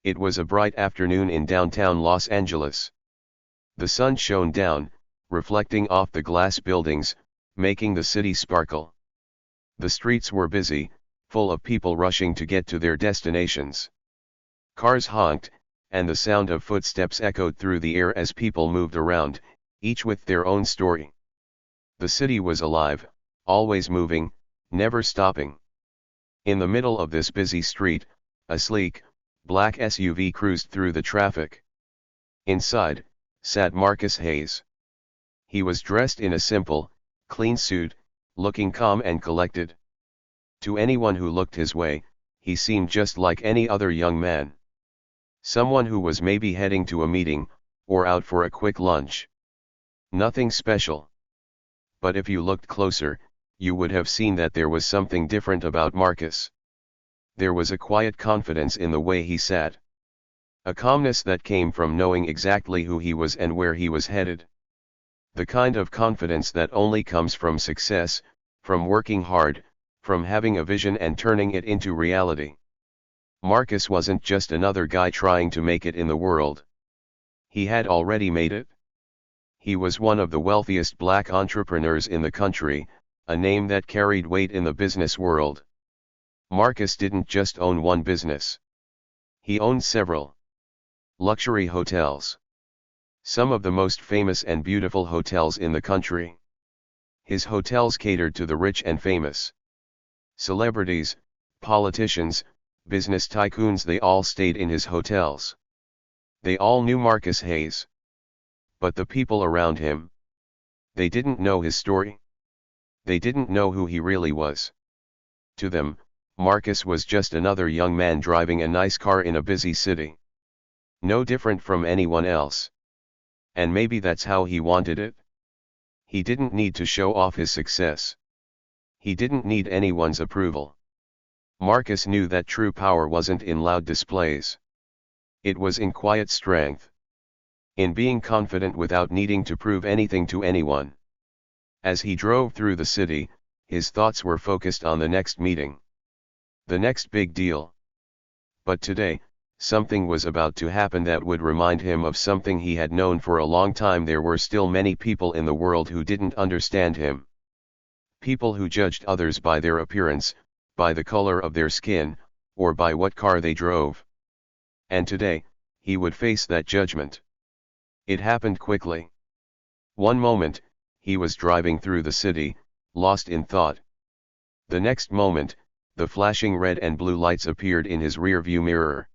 It was a bright afternoon in downtown Los Angeles. The sun shone down, reflecting off the glass buildings, making the city sparkle. The streets were busy, full of people rushing to get to their destinations. Cars honked, and the sound of footsteps echoed through the air as people moved around, each with their own story. The city was alive, always moving, never stopping. In the middle of this busy street, a sleek, black SUV cruised through the traffic. Inside, sat Marcus Hayes. He was dressed in a simple, clean suit, looking calm and collected. To anyone who looked his way, he seemed just like any other young man. Someone who was maybe heading to a meeting, or out for a quick lunch. Nothing special. But if you looked closer, you would have seen that there was something different about Marcus. There was a quiet confidence in the way he sat. A calmness that came from knowing exactly who he was and where he was headed. The kind of confidence that only comes from success, from working hard, from having a vision and turning it into reality. Marcus wasn't just another guy trying to make it in the world. He had already made it. He was one of the wealthiest black entrepreneurs in the country, a name that carried weight in the business world. Marcus didn't just own one business. He owned several. Luxury hotels. Some of the most famous and beautiful hotels in the country. His hotels catered to the rich and famous. Celebrities, politicians, business tycoons, they all stayed in his hotels. They all knew Marcus Hayes. But the people around him, they didn't know his story. They didn't know who he really was. To them, Marcus was just another young man driving a nice car in a busy city. No different from anyone else. And maybe that's how he wanted it. He didn't need to show off his success. He didn't need anyone's approval. Marcus knew that true power wasn't in loud displays. It was in quiet strength. In being confident without needing to prove anything to anyone. As he drove through the city, his thoughts were focused on the next meeting. The next big deal. But today, something was about to happen that would remind him of something he had known for a long time. There were still many people in the world who didn't understand him. People who judged others by their appearance, by the color of their skin, or by what car they drove. And today, he would face that judgment. It happened quickly. One moment, he was driving through the city, lost in thought. The next moment, the flashing red and blue lights appeared in his rearview mirror.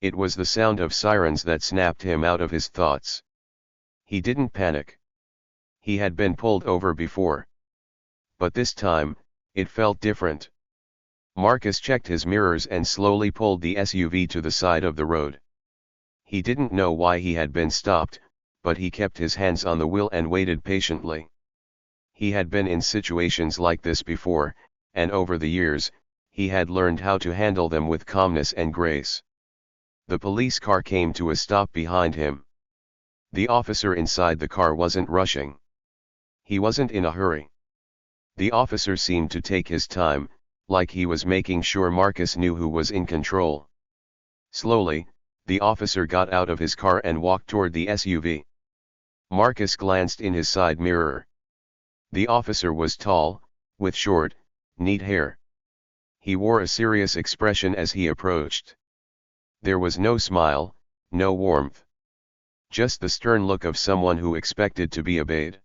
It was the sound of sirens that snapped him out of his thoughts. He didn't panic. He had been pulled over before. But this time, it felt different. Marcus checked his mirrors and slowly pulled the SUV to the side of the road. He didn't know why he had been stopped, but he kept his hands on the wheel and waited patiently. He had been in situations like this before, and over the years, he had learned how to handle them with calmness and grace. The police car came to a stop behind him. The officer inside the car wasn't rushing. He wasn't in a hurry. The officer seemed to take his time, like he was making sure Marcus knew who was in control. Slowly, the officer got out of his car and walked toward the SUV. Marcus glanced in his side mirror. The officer was tall, with short, neat hair. He wore a serious expression as he approached. There was no smile, no warmth. Just the stern look of someone who expected to be obeyed.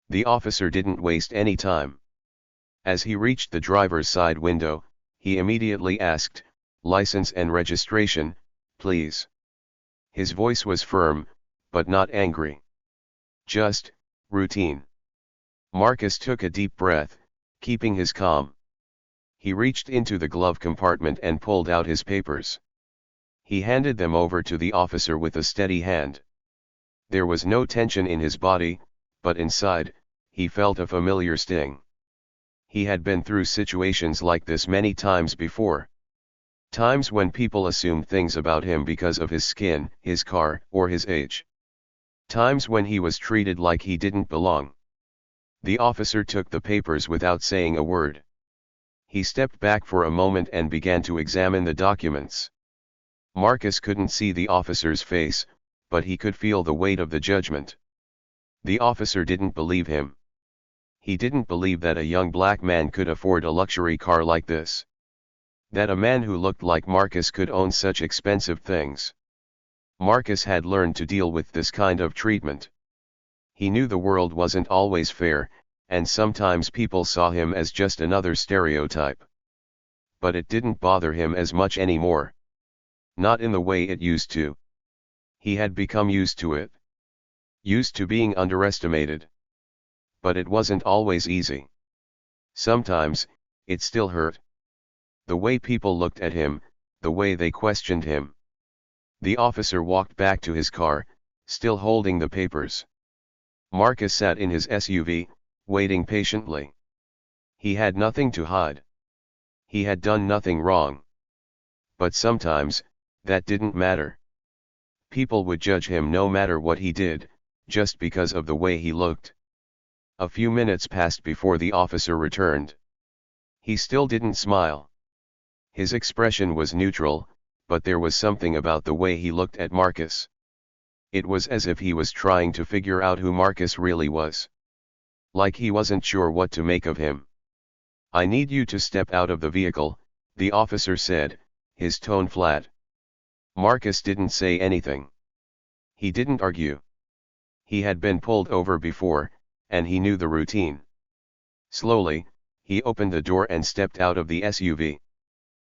The officer didn't waste any time. As he reached the driver's side window, he immediately asked, "License and registration, please." His voice was firm, but not angry. Just, routine. Marcus took a deep breath, keeping his calm. He reached into the glove compartment and pulled out his papers. He handed them over to the officer with a steady hand. There was no tension in his body, but inside, he felt a familiar sting. He had been through situations like this many times before. Times when people assumed things about him because of his skin, his car, or his age. Times when he was treated like he didn't belong. The officer took the papers without saying a word. He stepped back for a moment and began to examine the documents. Marcus couldn't see the officer's face, but he could feel the weight of the judgment. The officer didn't believe him. He didn't believe that a young black man could afford a luxury car like this. That a man who looked like Marcus could own such expensive things. Marcus had learned to deal with this kind of treatment. He knew the world wasn't always fair, and sometimes people saw him as just another stereotype. But it didn't bother him as much anymore. Not in the way it used to. He had become used to it. Used to being underestimated. But it wasn't always easy. Sometimes, it still hurt. The way people looked at him, the way they questioned him. The officer walked back to his car, still holding the papers. Marcus sat in his SUV, waiting patiently. He had nothing to hide. He had done nothing wrong. But sometimes, that didn't matter. People would judge him no matter what he did, just because of the way he looked. A few minutes passed before the officer returned. He still didn't smile. His expression was neutral, but there was something about the way he looked at Marcus. It was as if he was trying to figure out who Marcus really was. Like he wasn't sure what to make of him. "I need you to step out of the vehicle," the officer said, his tone flat. Marcus didn't say anything. He didn't argue. He had been pulled over before, and he knew the routine. Slowly, he opened the door and stepped out of the SUV.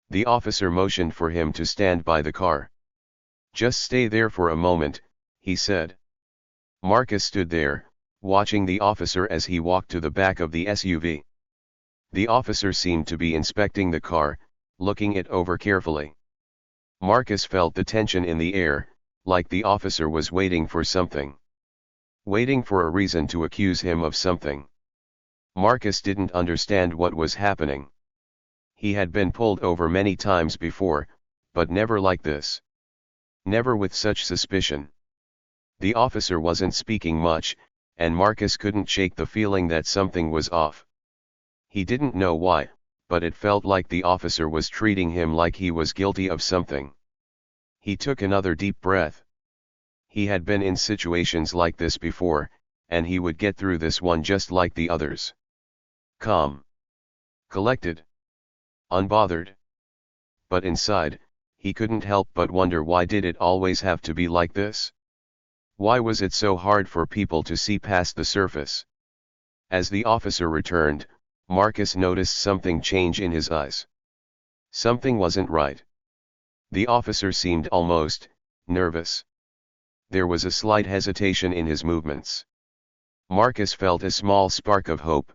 The officer motioned for him to stand by the car. "Just stay there for a moment," he said. Marcus stood there, watching the officer as he walked to the back of the SUV. The officer seemed to be inspecting the car, looking it over carefully. Marcus felt the tension in the air, like the officer was waiting for something. Waiting for a reason to accuse him of something. Marcus didn't understand what was happening. He had been pulled over many times before, but never like this. Never with such suspicion. The officer wasn't speaking much, and Marcus couldn't shake the feeling that something was off. He didn't know why, but it felt like the officer was treating him like he was guilty of something. He took another deep breath. He had been in situations like this before, and he would get through this one just like the others. Calm. Collected. Unbothered. But inside, he couldn't help but wonder, why did it always have to be like this? Why was it so hard for people to see past the surface? As the officer returned, Marcus noticed something change in his eyes. Something wasn't right. The officer seemed almost nervous. There was a slight hesitation in his movements. Marcus felt a small spark of hope.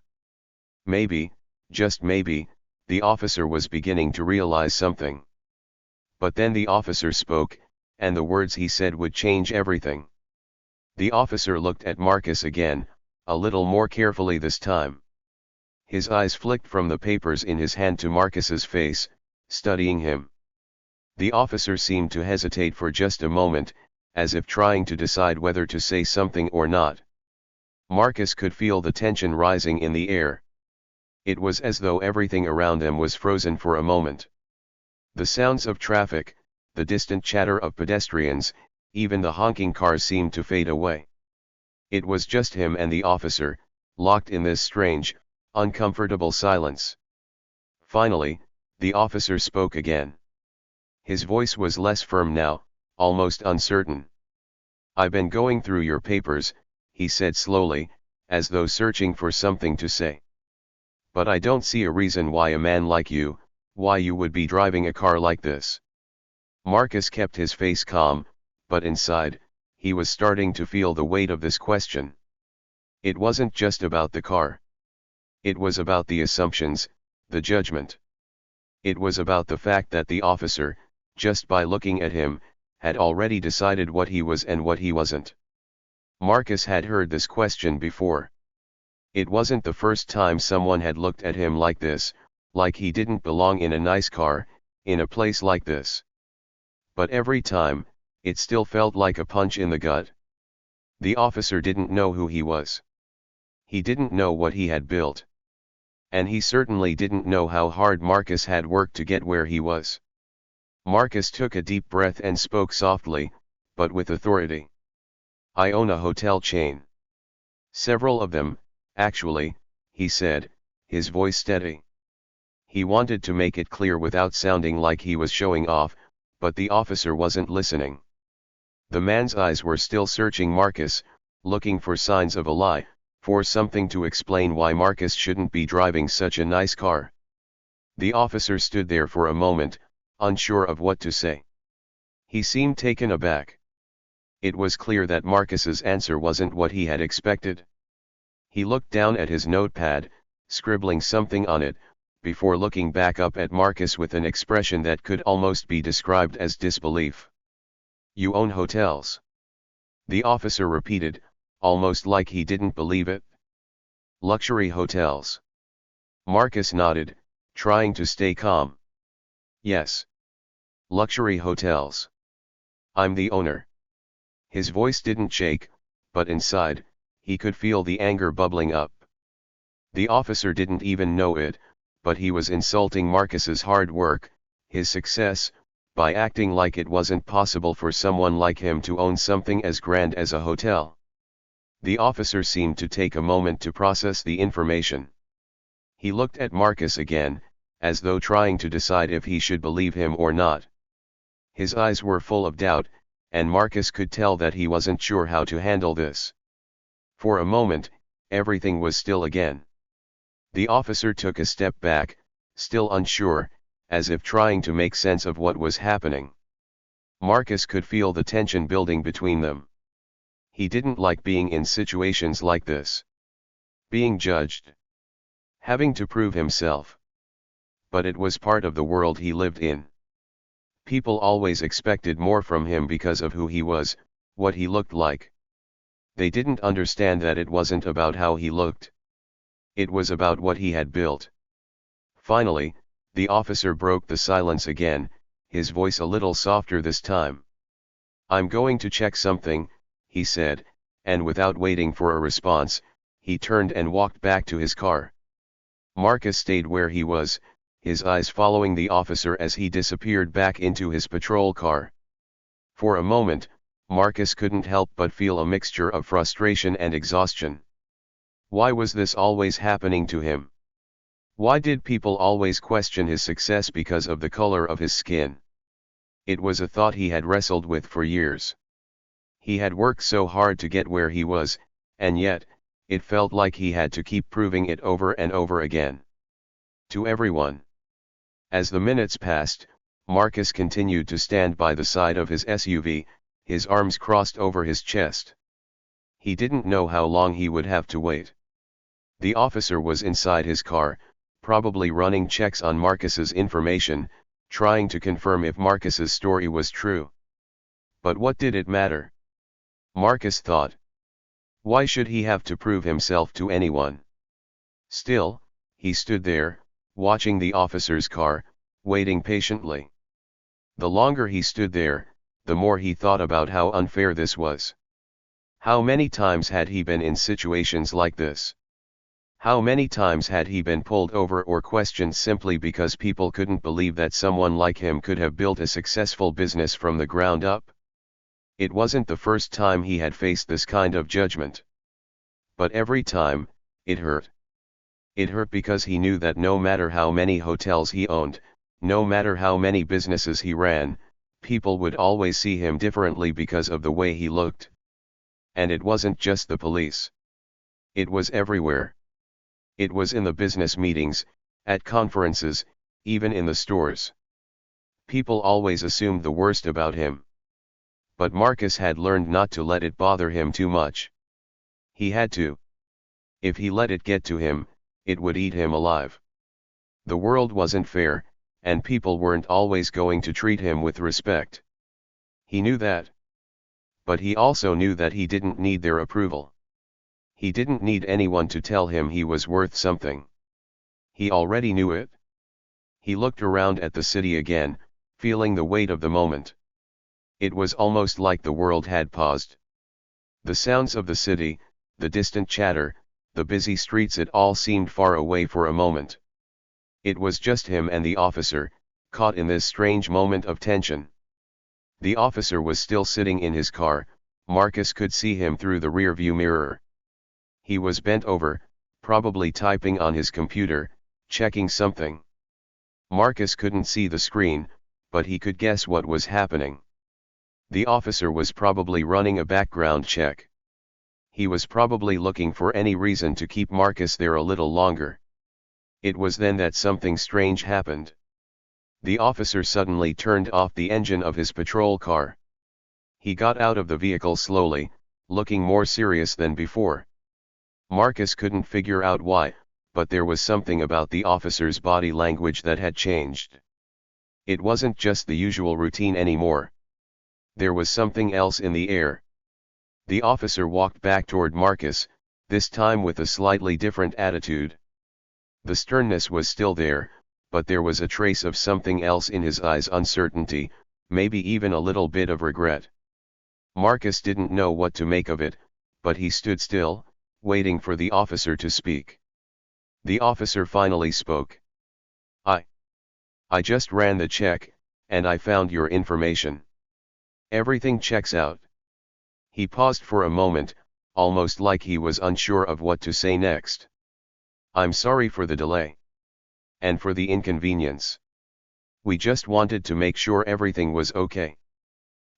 Maybe, just maybe, the officer was beginning to realize something. But then the officer spoke, and the words he said would change everything. The officer looked at Marcus again, a little more carefully this time. His eyes flicked from the papers in his hand to Marcus's face, studying him. The officer seemed to hesitate for just a moment, as if trying to decide whether to say something or not. Marcus could feel the tension rising in the air. It was as though everything around them was frozen for a moment. The sounds of traffic, the distant chatter of pedestrians, even the honking cars seemed to fade away. It was just him and the officer, locked in this strange, uncomfortable silence. Finally, the officer spoke again. His voice was less firm now, almost uncertain. "I've been going through your papers," he said slowly, as though searching for something to say. "But I don't see a reason why a man like you, why you would be driving a car like this." Marcus kept his face calm, but inside, he was starting to feel the weight of this question. It wasn't just about the car. It was about the assumptions, the judgment. It was about the fact that the officer, just by looking at him, had already decided what he was and what he wasn't. Marcus had heard this question before. It wasn't the first time someone had looked at him like this, like he didn't belong in a nice car, in a place like this. But every time, it still felt like a punch in the gut. The officer didn't know who he was. He didn't know what he had built. And he certainly didn't know how hard Marcus had worked to get where he was. Marcus took a deep breath and spoke softly, but with authority. I own a hotel chain. Several of them, actually, he said, his voice steady. He wanted to make it clear without sounding like he was showing off, but the officer wasn't listening. The man's eyes were still searching Marcus, looking for signs of a lie, for something to explain why Marcus shouldn't be driving such a nice car. The officer stood there for a moment, unsure of what to say. He seemed taken aback. It was clear that Marcus's answer wasn't what he had expected. He looked down at his notepad, scribbling something on it, before looking back up at Marcus with an expression that could almost be described as disbelief. You own hotels? The officer repeated, almost like he didn't believe it. Luxury hotels. Marcus nodded, trying to stay calm. Yes. Luxury hotels. I'm the owner. His voice didn't shake, but inside, he could feel the anger bubbling up. The officer didn't even know it, but he was insulting Marcus's hard work, his success, by acting like it wasn't possible for someone like him to own something as grand as a hotel. The officer seemed to take a moment to process the information. He looked at Marcus again, as though trying to decide if he should believe him or not. His eyes were full of doubt, and Marcus could tell that he wasn't sure how to handle this. For a moment, everything was still again. The officer took a step back, still unsure, as if trying to make sense of what was happening. Marcus could feel the tension building between them. He didn't like being in situations like this. Being judged. Having to prove himself. But it was part of the world he lived in. People always expected more from him because of who he was, what he looked like. They didn't understand that it wasn't about how he looked. It was about what he had built. Finally, the officer broke the silence again, his voice a little softer this time. I'm going to check something, he said, and without waiting for a response, he turned and walked back to his car. Marcus stayed where he was, his eyes following the officer as he disappeared back into his patrol car. For a moment, Marcus couldn't help but feel a mixture of frustration and exhaustion. Why was this always happening to him? Why did people always question his success because of the color of his skin? It was a thought he had wrestled with for years. He had worked so hard to get where he was, and yet, it felt like he had to keep proving it over and over again. To everyone. As the minutes passed, Marcus continued to stand by the side of his SUV, his arms crossed over his chest. He didn't know how long he would have to wait. The officer was inside his car, probably running checks on Marcus's information, trying to confirm if Marcus's story was true. But what did it matter? Marcus thought. Why should he have to prove himself to anyone? Still, he stood there, watching the officer's car, waiting patiently. The longer he stood there, the more he thought about how unfair this was. How many times had he been in situations like this? How many times had he been pulled over or questioned simply because people couldn't believe that someone like him could have built a successful business from the ground up? It wasn't the first time he had faced this kind of judgment. But every time, it hurt. It hurt because he knew that no matter how many hotels he owned, no matter how many businesses he ran, people would always see him differently because of the way he looked. And it wasn't just the police. It was everywhere. It was in the business meetings, at conferences, even in the stores. People always assumed the worst about him. But Marcus had learned not to let it bother him too much. He had to. If he let it get to him, it would eat him alive. The world wasn't fair, and people weren't always going to treat him with respect. He knew that. But he also knew that he didn't need their approval. He didn't need anyone to tell him he was worth something. He already knew it. He looked around at the city again, feeling the weight of the moment. It was almost like the world had paused. The sounds of the city, the distant chatter, the busy streets, it all seemed far away for a moment. It was just him and the officer, caught in this strange moment of tension. The officer was still sitting in his car. Marcus could see him through the rearview mirror. He was bent over, probably typing on his computer, checking something. Marcus couldn't see the screen, but he could guess what was happening. The officer was probably running a background check. He was probably looking for any reason to keep Marcus there a little longer. It was then that something strange happened. The officer suddenly turned off the engine of his patrol car. He got out of the vehicle slowly, looking more serious than before. Marcus couldn't figure out why, but there was something about the officer's body language that had changed. It wasn't just the usual routine anymore. There was something else in the air. The officer walked back toward Marcus, this time with a slightly different attitude. The sternness was still there, but there was a trace of something else in his eyes, uncertainty, maybe even a little bit of regret. Marcus didn't know what to make of it, but he stood still, waiting for the officer to speak. The officer finally spoke. I just ran the check, and I found your information. Everything checks out. He paused for a moment, almost like he was unsure of what to say next. I'm sorry for the delay. And for the inconvenience. We just wanted to make sure everything was okay.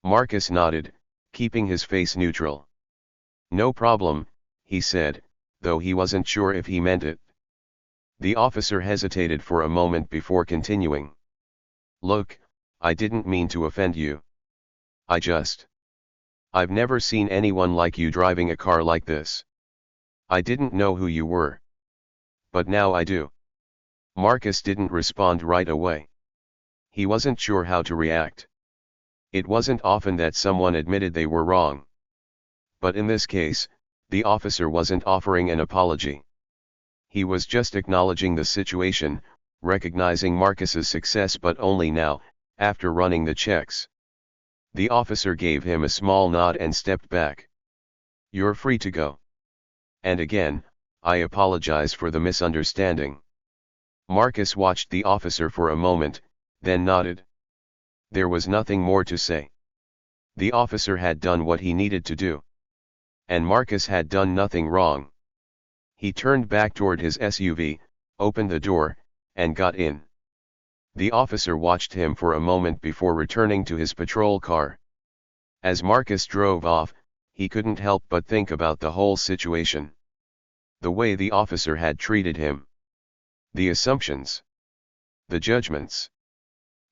Marcus nodded, keeping his face neutral. No problem, he said, though he wasn't sure if he meant it. The officer hesitated for a moment before continuing. Look, I didn't mean to offend you. I've never seen anyone like you driving a car like this. I didn't know who you were. But now I do. Marcus didn't respond right away. He wasn't sure how to react. It wasn't often that someone admitted they were wrong. But in this case, the officer wasn't offering an apology. He was just acknowledging the situation, recognizing Marcus's success, but only now, after running the checks. The officer gave him a small nod and stepped back. You're free to go. And again, I apologize for the misunderstanding. Marcus watched the officer for a moment, then nodded. There was nothing more to say. The officer had done what he needed to do. And Marcus had done nothing wrong. He turned back toward his SUV, opened the door, and got in. The officer watched him for a moment before returning to his patrol car. As Marcus drove off, he couldn't help but think about the whole situation. The way the officer had treated him. The assumptions. The judgments.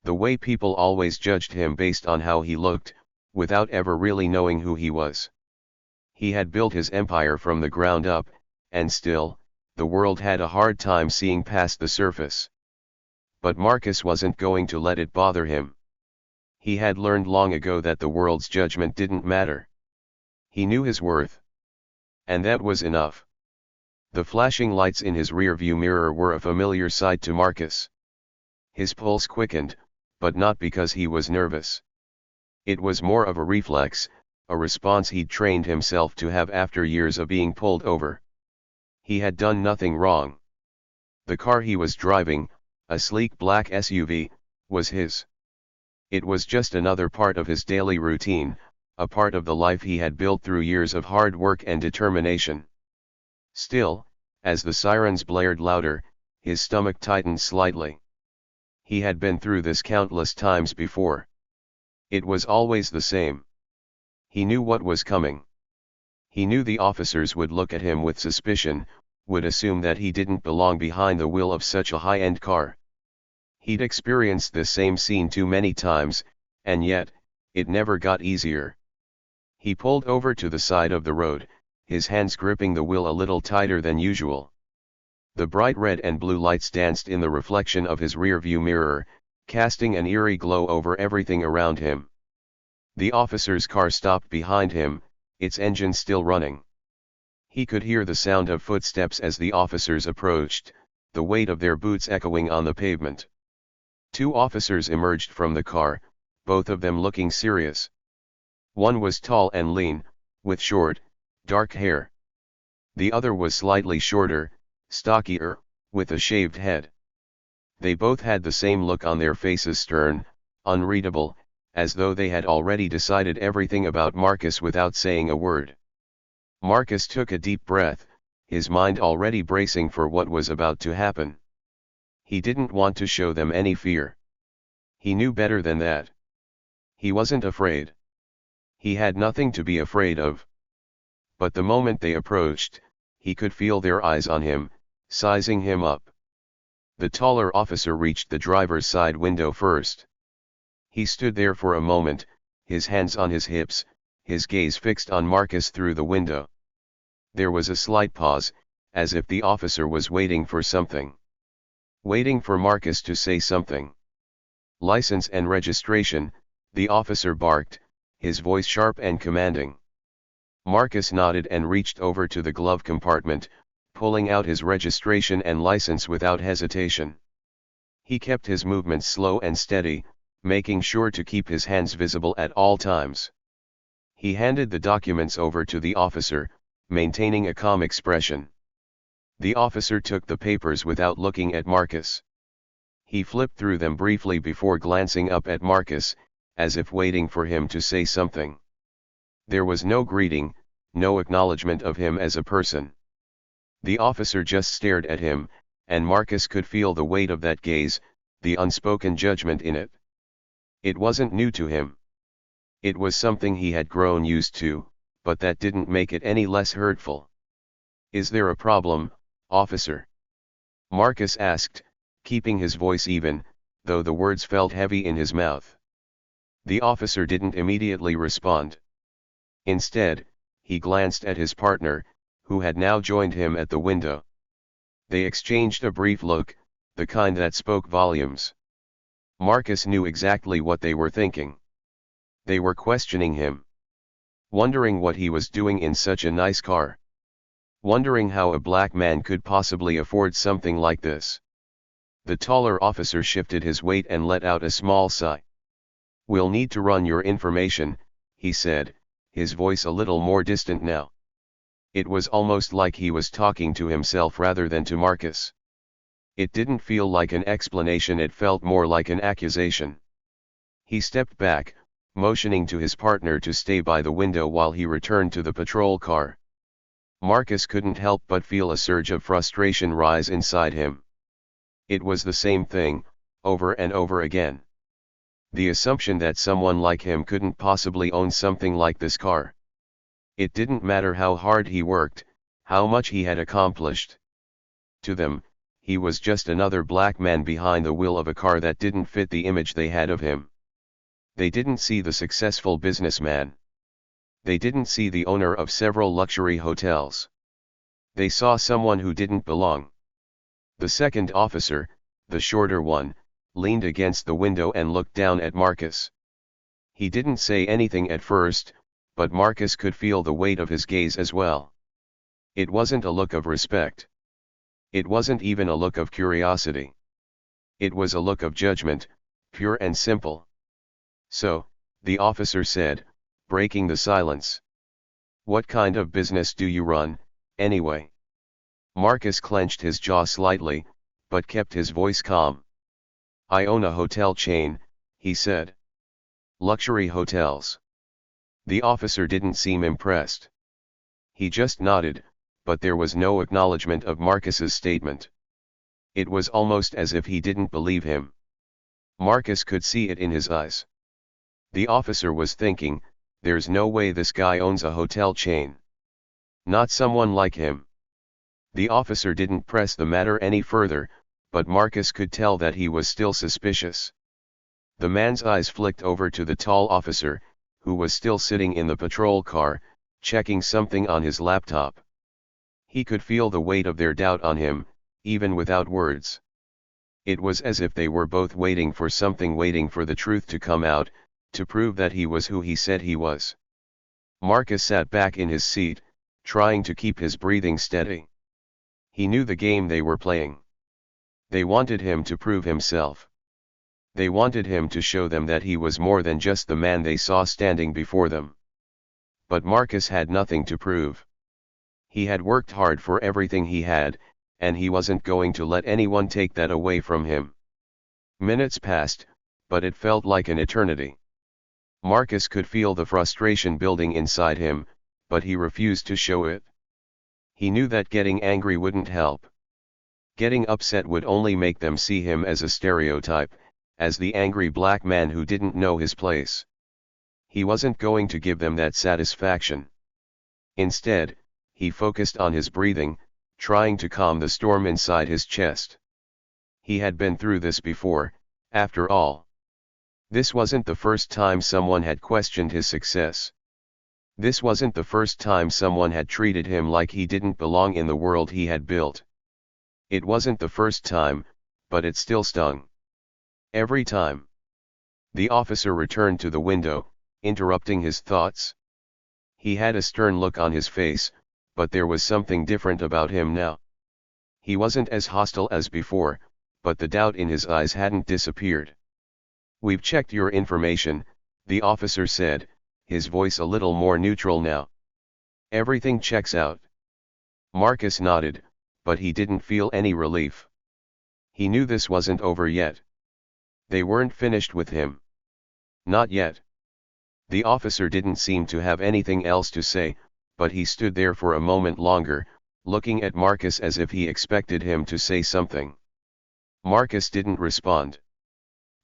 The way people always judged him based on how he looked, without ever really knowing who he was. He had built his empire from the ground up, and still, the world had a hard time seeing past the surface. But Marcus wasn't going to let it bother him. He had learned long ago that the world's judgment didn't matter. He knew his worth. And that was enough. The flashing lights in his rearview mirror were a familiar sight to Marcus. His pulse quickened, but not because he was nervous. It was more of a reflex, a response he'd trained himself to have after years of being pulled over. He had done nothing wrong. The car he was driving, a sleek black SUV, was his. It was just another part of his daily routine, a part of the life he had built through years of hard work and determination. Still, as the sirens blared louder, his stomach tightened slightly. He had been through this countless times before. It was always the same. He knew what was coming. He knew the officers would look at him with suspicion, would assume that he didn't belong behind the wheel of such a high-end car. He'd experienced this same scene too many times, and yet, it never got easier. He pulled over to the side of the road, his hands gripping the wheel a little tighter than usual. The bright red and blue lights danced in the reflection of his rearview mirror, casting an eerie glow over everything around him. The officer's car stopped behind him, its engine still running. He could hear the sound of footsteps as the officers approached, the weight of their boots echoing on the pavement. Two officers emerged from the car, both of them looking serious. One was tall and lean, with short, dark hair. The other was slightly shorter, stockier, with a shaved head. They both had the same look on their faces, stern, unreadable, as though they had already decided everything about Marcus without saying a word. Marcus took a deep breath, his mind already bracing for what was about to happen. He didn't want to show them any fear. He knew better than that. He wasn't afraid. He had nothing to be afraid of. But the moment they approached, he could feel their eyes on him, sizing him up. The taller officer reached the driver's side window first. He stood there for a moment, his hands on his hips, his gaze fixed on Marcus through the window. There was a slight pause, as if the officer was waiting for something. Waiting for Marcus to say something. "License and registration," the officer barked, his voice sharp and commanding. Marcus nodded and reached over to the glove compartment, pulling out his registration and license without hesitation. He kept his movements slow and steady, making sure to keep his hands visible at all times. He handed the documents over to the officer, maintaining a calm expression. The officer took the papers without looking at Marcus. He flipped through them briefly before glancing up at Marcus, as if waiting for him to say something. There was no greeting, no acknowledgement of him as a person. The officer just stared at him, and Marcus could feel the weight of that gaze, the unspoken judgment in it. It wasn't new to him. It was something he had grown used to, but that didn't make it any less hurtful. "Is there a problem, officer?" Marcus asked, keeping his voice even, though the words felt heavy in his mouth. The officer didn't immediately respond. Instead, he glanced at his partner, who had now joined him at the window. They exchanged a brief look, the kind that spoke volumes. Marcus knew exactly what they were thinking. They were questioning him. Wondering what he was doing in such a nice car. Wondering how a black man could possibly afford something like this. The taller officer shifted his weight and let out a small sigh. "We'll need to run your information," he said, his voice a little more distant now. It was almost like he was talking to himself rather than to Marcus. It didn't feel like an explanation, it felt more like an accusation. He stepped back, motioning to his partner to stay by the window while he returned to the patrol car. Marcus couldn't help but feel a surge of frustration rise inside him. It was the same thing, over and over again. The assumption that someone like him couldn't possibly own something like this car. It didn't matter how hard he worked, how much he had accomplished. To them, he was just another black man behind the wheel of a car that didn't fit the image they had of him. They didn't see the successful businessman. They didn't see the owner of several luxury hotels. They saw someone who didn't belong. The second officer, the shorter one, leaned against the window and looked down at Marcus. He didn't say anything at first, but Marcus could feel the weight of his gaze as well. It wasn't a look of respect. It wasn't even a look of curiosity. It was a look of judgment, pure and simple. "So," the officer said, breaking the silence. "What kind of business do you run, anyway?" Marcus clenched his jaw slightly, but kept his voice calm. "I own a hotel chain," he said. "Luxury hotels." The officer didn't seem impressed. He just nodded, but there was no acknowledgement of Marcus's statement. It was almost as if he didn't believe him. Marcus could see it in his eyes. The officer was thinking, there's no way this guy owns a hotel chain. Not someone like him. The officer didn't press the matter any further, but Marcus could tell that he was still suspicious. The man's eyes flicked over to the tall officer, who was still sitting in the patrol car, checking something on his laptop. He could feel the weight of their doubt on him, even without words. It was as if they were both waiting for something, waiting for the truth to come out, to prove that he was who he said he was. Marcus sat back in his seat, trying to keep his breathing steady. He knew the game they were playing. They wanted him to prove himself. They wanted him to show them that he was more than just the man they saw standing before them. But Marcus had nothing to prove. He had worked hard for everything he had, and he wasn't going to let anyone take that away from him. Minutes passed, but it felt like an eternity. Marcus could feel the frustration building inside him, but he refused to show it. He knew that getting angry wouldn't help. Getting upset would only make them see him as a stereotype, as the angry black man who didn't know his place. He wasn't going to give them that satisfaction. Instead, he focused on his breathing, trying to calm the storm inside his chest. He had been through this before, after all. This wasn't the first time someone had questioned his success. This wasn't the first time someone had treated him like he didn't belong in the world he had built. It wasn't the first time, but it still stung. Every time. The officer returned to the window, interrupting his thoughts. He had a stern look on his face, but there was something different about him now. He wasn't as hostile as before, but the doubt in his eyes hadn't disappeared. "We've checked your information," the officer said, his voice a little more neutral now. "Everything checks out." Marcus nodded, but he didn't feel any relief. He knew this wasn't over yet. They weren't finished with him. Not yet. The officer didn't seem to have anything else to say, but he stood there for a moment longer, looking at Marcus as if he expected him to say something. Marcus didn't respond.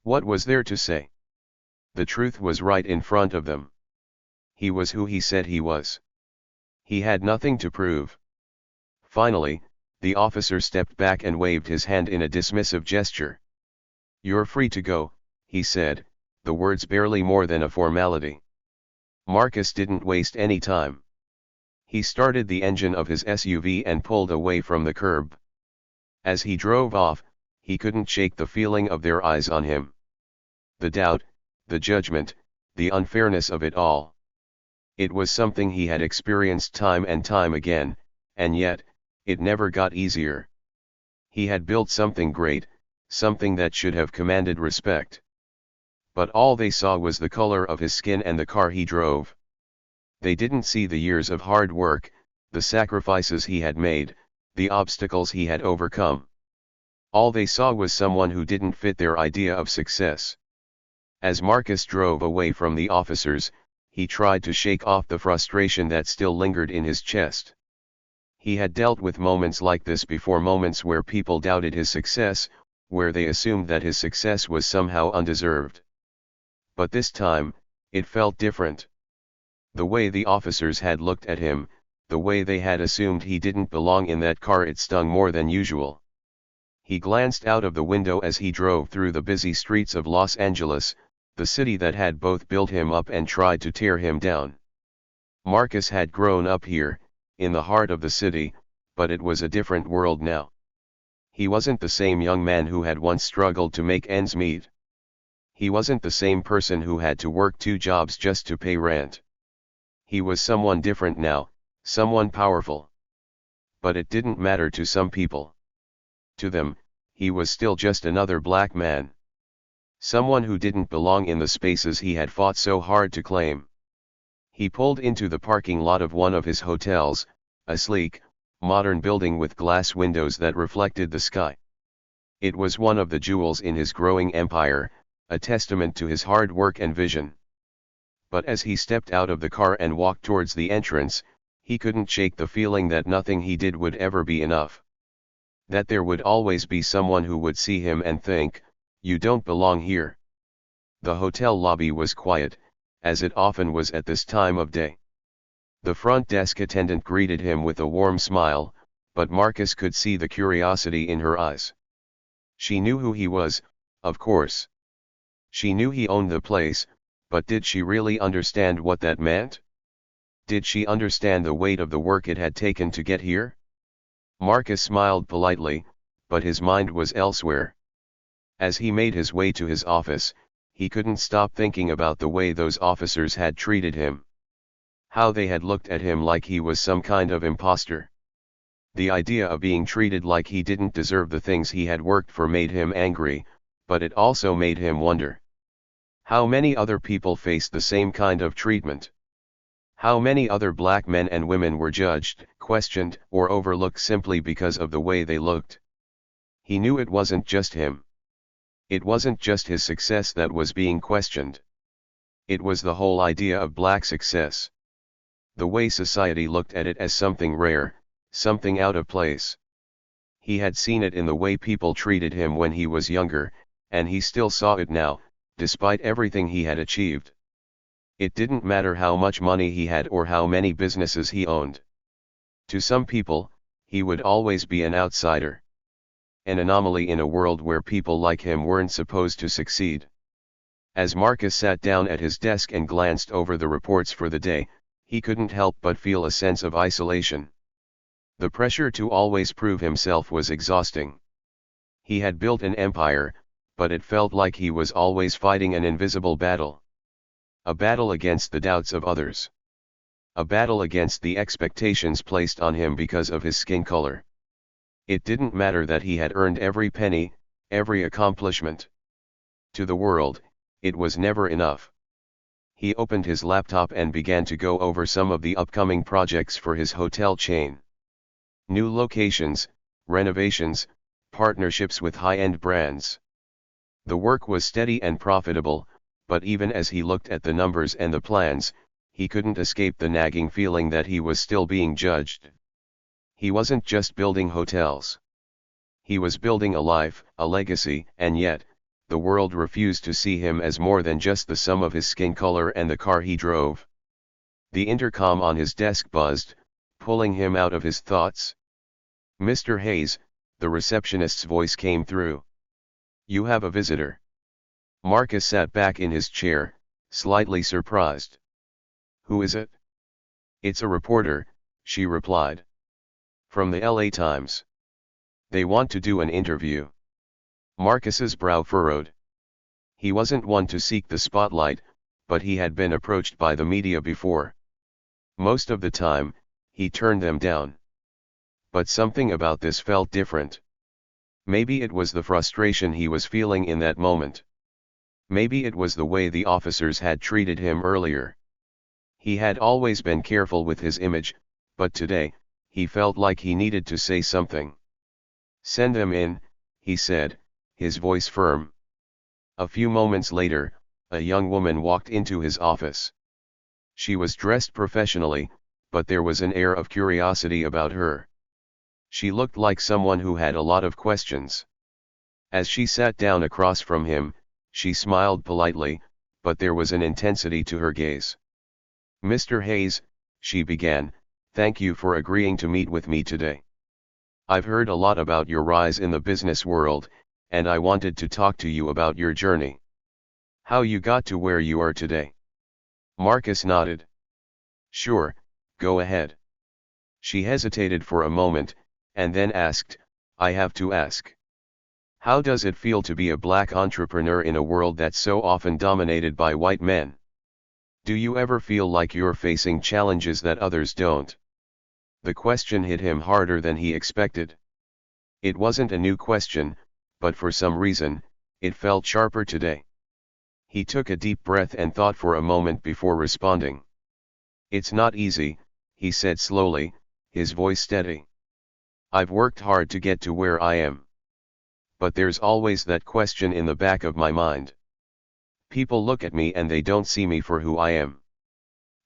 What was there to say? The truth was right in front of them. He was who he said he was. He had nothing to prove. Finally, the officer stepped back and waved his hand in a dismissive gesture. "You're free to go," he said, the words barely more than a formality. Marcus didn't waste any time. He started the engine of his SUV and pulled away from the curb. As he drove off, he couldn't shake the feeling of their eyes on him. The doubt, the judgment, the unfairness of it all. It was something he had experienced time and time again, and yet, it never got easier. He had built something great, something that should have commanded respect. But all they saw was the color of his skin and the car he drove. They didn't see the years of hard work, the sacrifices he had made, the obstacles he had overcome. All they saw was someone who didn't fit their idea of success. As Marcus drove away from the officers, he tried to shake off the frustration that still lingered in his chest. He had dealt with moments like this before, moments where people doubted his success, where they assumed that his success was somehow undeserved. But this time, it felt different. The way the officers had looked at him, the way they had assumed he didn't belong in that car, it stung more than usual. He glanced out of the window as he drove through the busy streets of Los Angeles, the city that had both built him up and tried to tear him down. Marcus had grown up here, in the heart of the city, but it was a different world now. He wasn't the same young man who had once struggled to make ends meet. He wasn't the same person who had to work 2 jobs just to pay rent. He was someone different now, someone powerful. But it didn't matter to some people. To them, he was still just another black man. Someone who didn't belong in the spaces he had fought so hard to claim. He pulled into the parking lot of one of his hotels, a sleek, modern building with glass windows that reflected the sky. It was one of the jewels in his growing empire, a testament to his hard work and vision. But as he stepped out of the car and walked towards the entrance, he couldn't shake the feeling that nothing he did would ever be enough. That there would always be someone who would see him and think, "You don't belong here." The hotel lobby was quiet, as it often was at this time of day. The front desk attendant greeted him with a warm smile, but Marcus could see the curiosity in her eyes. She knew who he was, of course. She knew he owned the place, but did she really understand what that meant? Did she understand the weight of the work it had taken to get here? Marcus smiled politely, but his mind was elsewhere. As he made his way to his office, he couldn't stop thinking about the way those officers had treated him. How they had looked at him like he was some kind of imposter. The idea of being treated like he didn't deserve the things he had worked for made him angry, but it also made him wonder. How many other people faced the same kind of treatment? How many other black men and women were judged, questioned, or overlooked simply because of the way they looked? He knew it wasn't just him. It wasn't just his success that was being questioned. It was the whole idea of black success. The way society looked at it as something rare, something out of place. He had seen it in the way people treated him when he was younger, and he still saw it now, despite everything he had achieved. It didn't matter how much money he had or how many businesses he owned. To some people, he would always be an outsider. An anomaly in a world where people like him weren't supposed to succeed. As Marcus sat down at his desk and glanced over the reports for the day, he couldn't help but feel a sense of isolation. The pressure to always prove himself was exhausting. He had built an empire, but it felt like he was always fighting an invisible battle. A battle against the doubts of others. A battle against the expectations placed on him because of his skin color. It didn't matter that he had earned every penny, every accomplishment. To the world, it was never enough. He opened his laptop and began to go over some of the upcoming projects for his hotel chain. New locations, renovations, partnerships with high-end brands. The work was steady and profitable, but even as he looked at the numbers and the plans, he couldn't escape the nagging feeling that he was still being judged. He wasn't just building hotels. He was building a life, a legacy, and yet, the world refused to see him as more than just the sum of his skin color and the car he drove. The intercom on his desk buzzed, pulling him out of his thoughts. "Mr. Hayes," the receptionist's voice came through. "You have a visitor." Marcus sat back in his chair, slightly surprised. "Who is it?" "It's a reporter," she replied. "From the LA Times. They want to do an interview." Marcus's brow furrowed. He wasn't one to seek the spotlight, but he had been approached by the media before. Most of the time, he turned them down. But something about this felt different. Maybe it was the frustration he was feeling in that moment. Maybe it was the way the officers had treated him earlier. He had always been careful with his image, but today, he felt like he needed to say something. "Send them in," he said, his voice firm. A few moments later, a young woman walked into his office. She was dressed professionally, but there was an air of curiosity about her. She looked like someone who had a lot of questions. As she sat down across from him, she smiled politely, but there was an intensity to her gaze. "Mr. Hayes," she began, "thank you for agreeing to meet with me today. I've heard a lot about your rise in the business world, and I wanted to talk to you about your journey. How you got to where you are today." Marcus nodded. "Sure, go ahead." She hesitated for a moment, and then asked, "I have to ask. How does it feel to be a black entrepreneur in a world that's so often dominated by white men? Do you ever feel like you're facing challenges that others don't?" The question hit him harder than he expected. It wasn't a new question, but for some reason, it felt sharper today. He took a deep breath and thought for a moment before responding. "It's not easy," he said slowly, his voice steady. "I've worked hard to get to where I am. But there's always that question in the back of my mind. People look at me and they don't see me for who I am.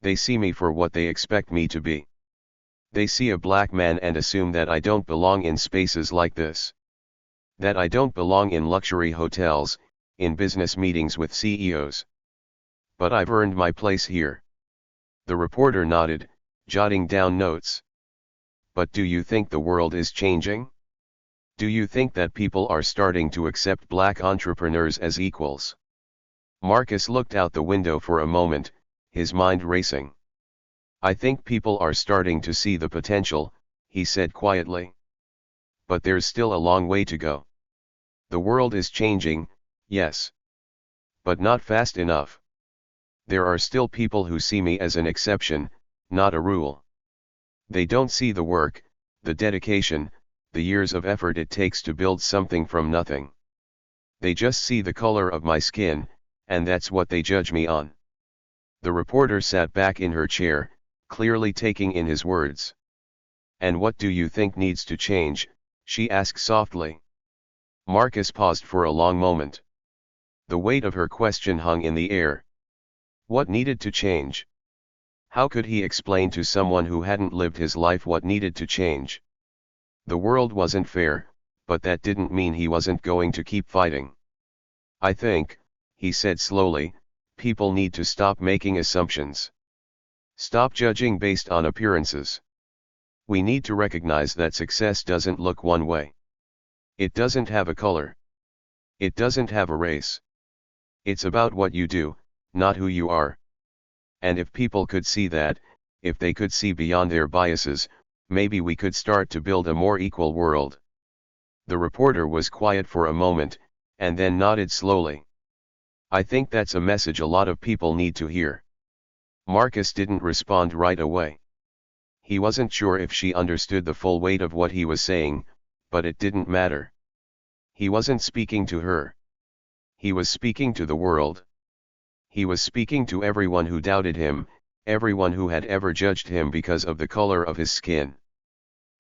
They see me for what they expect me to be. They see a black man and assume that I don't belong in spaces like this. That I don't belong in luxury hotels, in business meetings with CEOs. But I've earned my place here." The reporter nodded, jotting down notes. "But do you think the world is changing? Do you think that people are starting to accept black entrepreneurs as equals?" Marcus looked out the window for a moment, his mind racing. "I think people are starting to see the potential," he said quietly. "But there's still a long way to go. The world is changing, yes. But not fast enough. There are still people who see me as an exception, not a rule. They don't see the work, the dedication, the years of effort it takes to build something from nothing. They just see the color of my skin, and that's what they judge me on." The reporter sat back in her chair, clearly taking in his words. "And what do you think needs to change?" she asked softly. Marcus paused for a long moment. The weight of her question hung in the air. What needed to change? How could he explain to someone who hadn't lived his life what needed to change? The world wasn't fair, but that didn't mean he wasn't going to keep fighting. I think, he said slowly, people need to stop making assumptions. Stop judging based on appearances. We need to recognize that success doesn't look one way. It doesn't have a color. It doesn't have a race. It's about what you do, not who you are. And if people could see that, if they could see beyond their biases, maybe we could start to build a more equal world. The reporter was quiet for a moment, and then nodded slowly. I think that's a message a lot of people need to hear. Marcus didn't respond right away. He wasn't sure if she understood the full weight of what he was saying, but it didn't matter. He wasn't speaking to her. He was speaking to the world. He was speaking to everyone who doubted him, everyone who had ever judged him because of the color of his skin.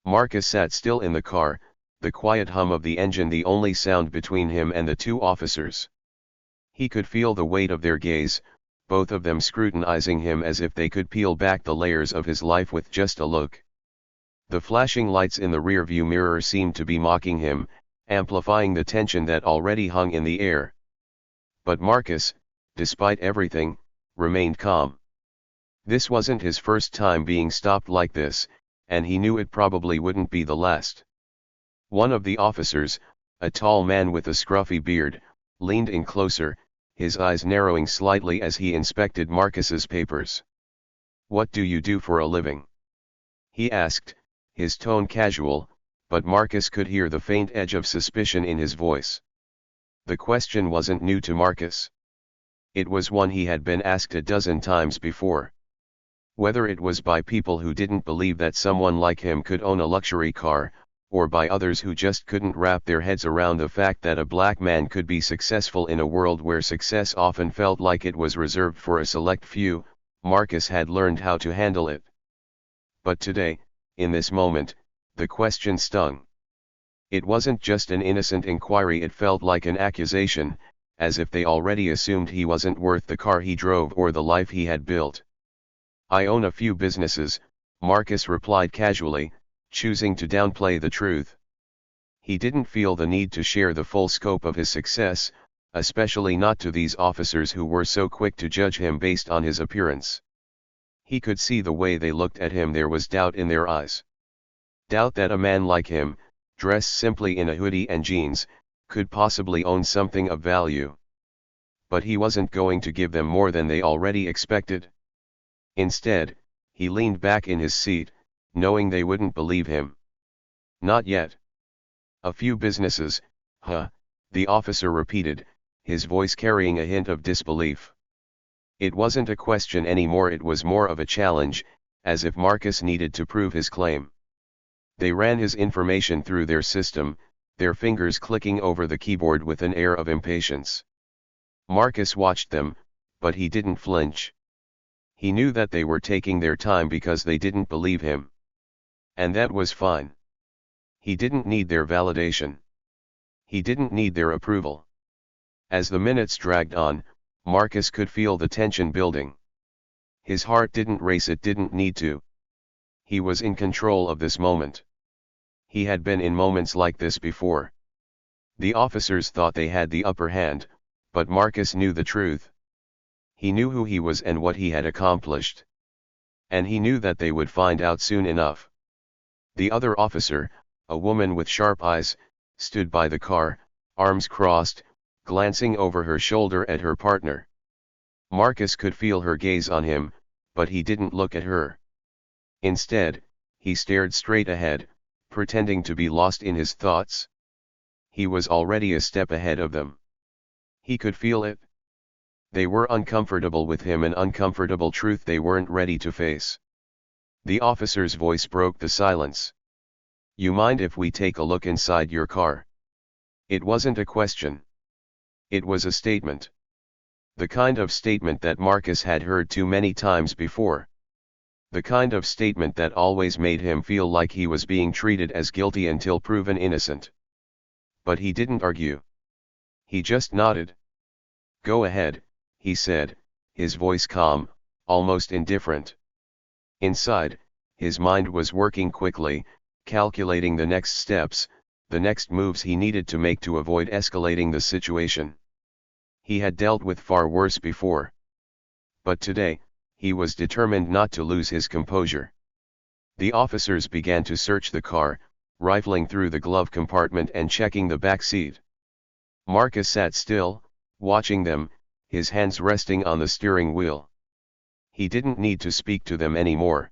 Marcus sat still in the car, the quiet hum of the engine the only sound between him and the two officers. He could feel the weight of their gaze, both of them scrutinizing him as if they could peel back the layers of his life with just a look. The flashing lights in the rearview mirror seemed to be mocking him, amplifying the tension that already hung in the air. But Marcus, despite everything, remained calm. This wasn't his first time being stopped like this, and he knew it probably wouldn't be the last. One of the officers, a tall man with a scruffy beard, leaned in closer, his eyes narrowing slightly as he inspected Marcus's papers. "What do you do for a living?" he asked, his tone casual, but Marcus could hear the faint edge of suspicion in his voice. The question wasn't new to Marcus. It was one he had been asked a dozen times before. Whether it was by people who didn't believe that someone like him could own a luxury car, or by others who just couldn't wrap their heads around the fact that a black man could be successful in a world where success often felt like it was reserved for a select few, Marcus had learned how to handle it. But today, in this moment, the question stung. It wasn't just an innocent inquiry, it felt like an accusation, as if they already assumed he wasn't worth the car he drove or the life he had built. "I own a few businesses," Marcus replied casually, choosing to downplay the truth. He didn't feel the need to share the full scope of his success, especially not to these officers who were so quick to judge him based on his appearance. He could see the way they looked at him. There was doubt in their eyes. Doubt that a man like him, dressed simply in a hoodie and jeans, could possibly own something of value. But he wasn't going to give them more than they already expected. Instead, he leaned back in his seat, knowing they wouldn't believe him. "Not yet." "A few businesses, huh?" the officer repeated, his voice carrying a hint of disbelief. It wasn't a question anymore, it was more of a challenge, as if Marcus needed to prove his claim. They ran his information through their system, their fingers clicking over the keyboard with an air of impatience. Marcus watched them, but he didn't flinch. He knew that they were taking their time because they didn't believe him. And that was fine. He didn't need their validation. He didn't need their approval. As the minutes dragged on, Marcus could feel the tension building. His heart didn't race, it didn't need to. He was in control of this moment. He had been in moments like this before. The officers thought they had the upper hand, but Marcus knew the truth. He knew who he was and what he had accomplished. And he knew that they would find out soon enough. The other officer, a woman with sharp eyes, stood by the car, arms crossed, glancing over her shoulder at her partner. Marcus could feel her gaze on him, but he didn't look at her. Instead, he stared straight ahead, pretending to be lost in his thoughts. He was already a step ahead of them. He could feel it. They were uncomfortable with him, an uncomfortable truth they weren't ready to face. The officer's voice broke the silence. "You mind if we take a look inside your car?" It wasn't a question. It was a statement. The kind of statement that Marcus had heard too many times before. The kind of statement that always made him feel like he was being treated as guilty until proven innocent. But he didn't argue. He just nodded. Go ahead, he said, his voice calm, almost indifferent. Inside, his mind was working quickly, calculating the next steps, the next moves he needed to make to avoid escalating the situation. He had dealt with far worse before. But today, he was determined not to lose his composure. The officers began to search the car, rifling through the glove compartment and checking the back seat. Marcus sat still, watching them, his hands resting on the steering wheel. He didn't need to speak to them anymore.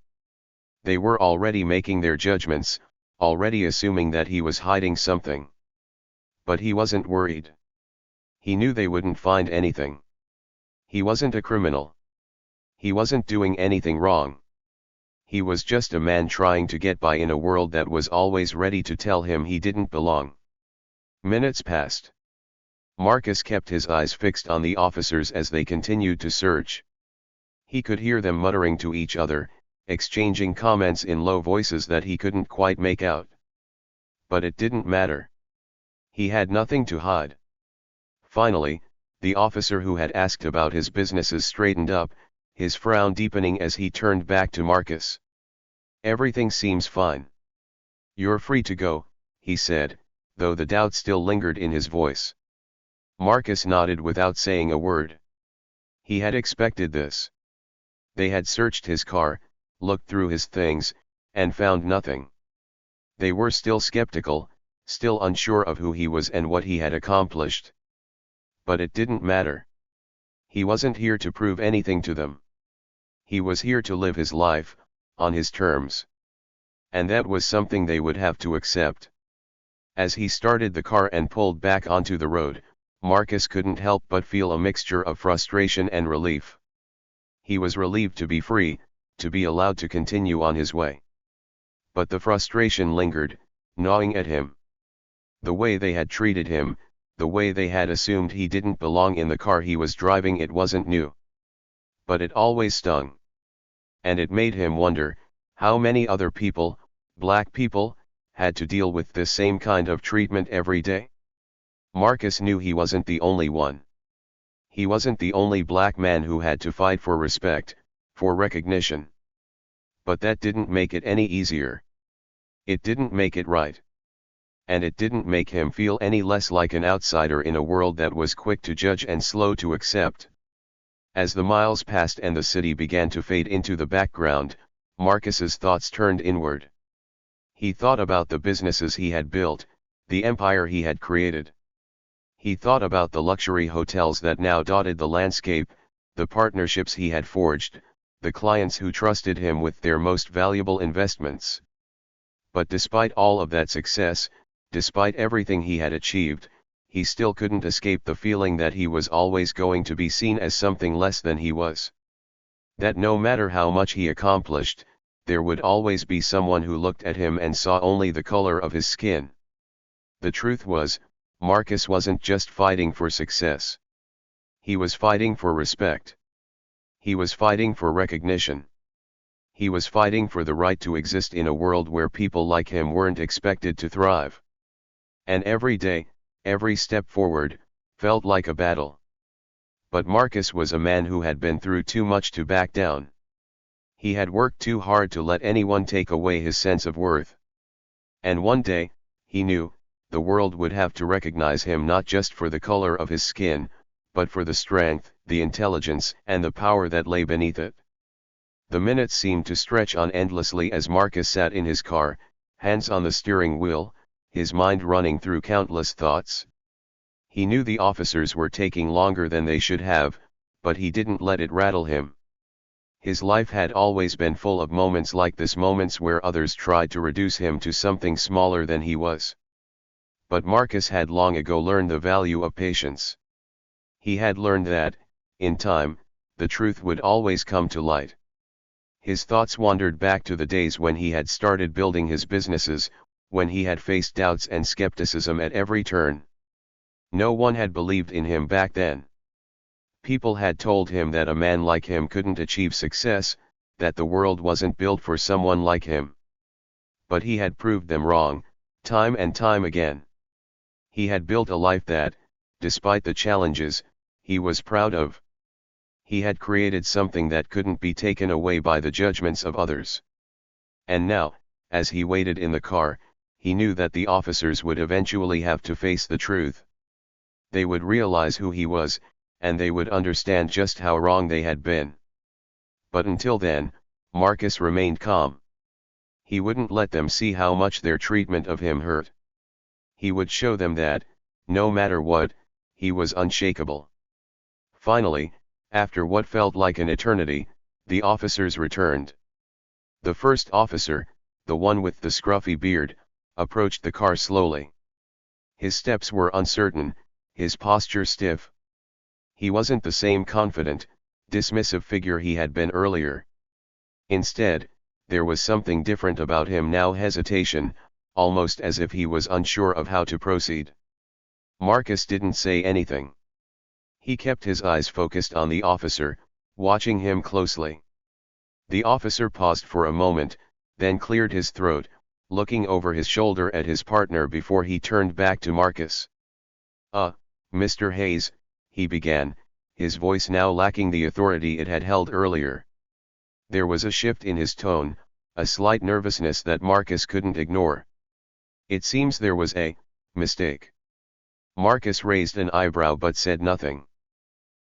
They were already making their judgments, already assuming that he was hiding something. But he wasn't worried. He knew they wouldn't find anything. He wasn't a criminal. He wasn't doing anything wrong. He was just a man trying to get by in a world that was always ready to tell him he didn't belong. Minutes passed. Marcus kept his eyes fixed on the officers as they continued to search. He could hear them muttering to each other, exchanging comments in low voices that he couldn't quite make out. But it didn't matter. He had nothing to hide. Finally, the officer who had asked about his businesses straightened up, his frown deepening as he turned back to Marcus. Everything seems fine. You're free to go, he said, though the doubt still lingered in his voice. Marcus nodded without saying a word. He had expected this. They had searched his car, looked through his things, and found nothing. They were still skeptical, still unsure of who he was and what he had accomplished. But it didn't matter. He wasn't here to prove anything to them. He was here to live his life, on his terms. And that was something they would have to accept. As he started the car and pulled back onto the road, Marcus couldn't help but feel a mixture of frustration and relief. He was relieved to be free, to be allowed to continue on his way. But the frustration lingered, gnawing at him. The way they had treated him, the way they had assumed he didn't belong in the car he was driving, it wasn't new. But it always stung. And it made him wonder, how many other people, black people, had to deal with this same kind of treatment every day. Marcus knew he wasn't the only one. He wasn't the only black man who had to fight for respect, for recognition. But that didn't make it any easier. It didn't make it right. And it didn't make him feel any less like an outsider in a world that was quick to judge and slow to accept. As the miles passed and the city began to fade into the background, Marcus's thoughts turned inward. He thought about the businesses he had built, the empire he had created. He thought about the luxury hotels that now dotted the landscape, the partnerships he had forged, the clients who trusted him with their most valuable investments. But despite all of that success, despite everything he had achieved, he still couldn't escape the feeling that he was always going to be seen as something less than he was. That no matter how much he accomplished, there would always be someone who looked at him and saw only the color of his skin. The truth was, Marcus wasn't just fighting for success. He was fighting for respect. He was fighting for recognition. He was fighting for the right to exist in a world where people like him weren't expected to thrive. And every day, every step forward, felt like a battle. But Marcus was a man who had been through too much to back down. He had worked too hard to let anyone take away his sense of worth. And one day, he knew, the world would have to recognize him not just for the color of his skin, but for the strength, the intelligence, and the power that lay beneath it. The minutes seemed to stretch on endlessly as Marcus sat in his car, hands on the steering wheel, his mind running through countless thoughts. He knew the officers were taking longer than they should have, but he didn't let it rattle him. His life had always been full of moments like this, moments where others tried to reduce him to something smaller than he was. But Marcus had long ago learned the value of patience. He had learned that, in time, the truth would always come to light. His thoughts wandered back to the days when he had started building his businesses, when he had faced doubts and skepticism at every turn. No one had believed in him back then. People had told him that a man like him couldn't achieve success, that the world wasn't built for someone like him. But he had proved them wrong, time and time again. He had built a life that, despite the challenges, he was proud of. He had created something that couldn't be taken away by the judgments of others. And now, as he waited in the car, he knew that the officers would eventually have to face the truth. They would realize who he was, and they would understand just how wrong they had been. But until then, Marcus remained calm. He wouldn't let them see how much their treatment of him hurt. He would show them that, no matter what, he was unshakable. Finally, after what felt like an eternity, the officers returned. The first officer, the one with the scruffy beard, approached the car slowly. His steps were uncertain, his posture stiff. He wasn't the same confident, dismissive figure he had been earlier. Instead, there was something different about him now, hesitation, almost as if he was unsure of how to proceed. Marcus didn't say anything. He kept his eyes focused on the officer, watching him closely. The officer paused for a moment, then cleared his throat, looking over his shoulder at his partner before he turned back to Marcus. Mr. Hayes," he began, his voice now lacking the authority it had held earlier. There was a shift in his tone, a slight nervousness that Marcus couldn't ignore. "It seems there was a mistake." Marcus raised an eyebrow but said nothing.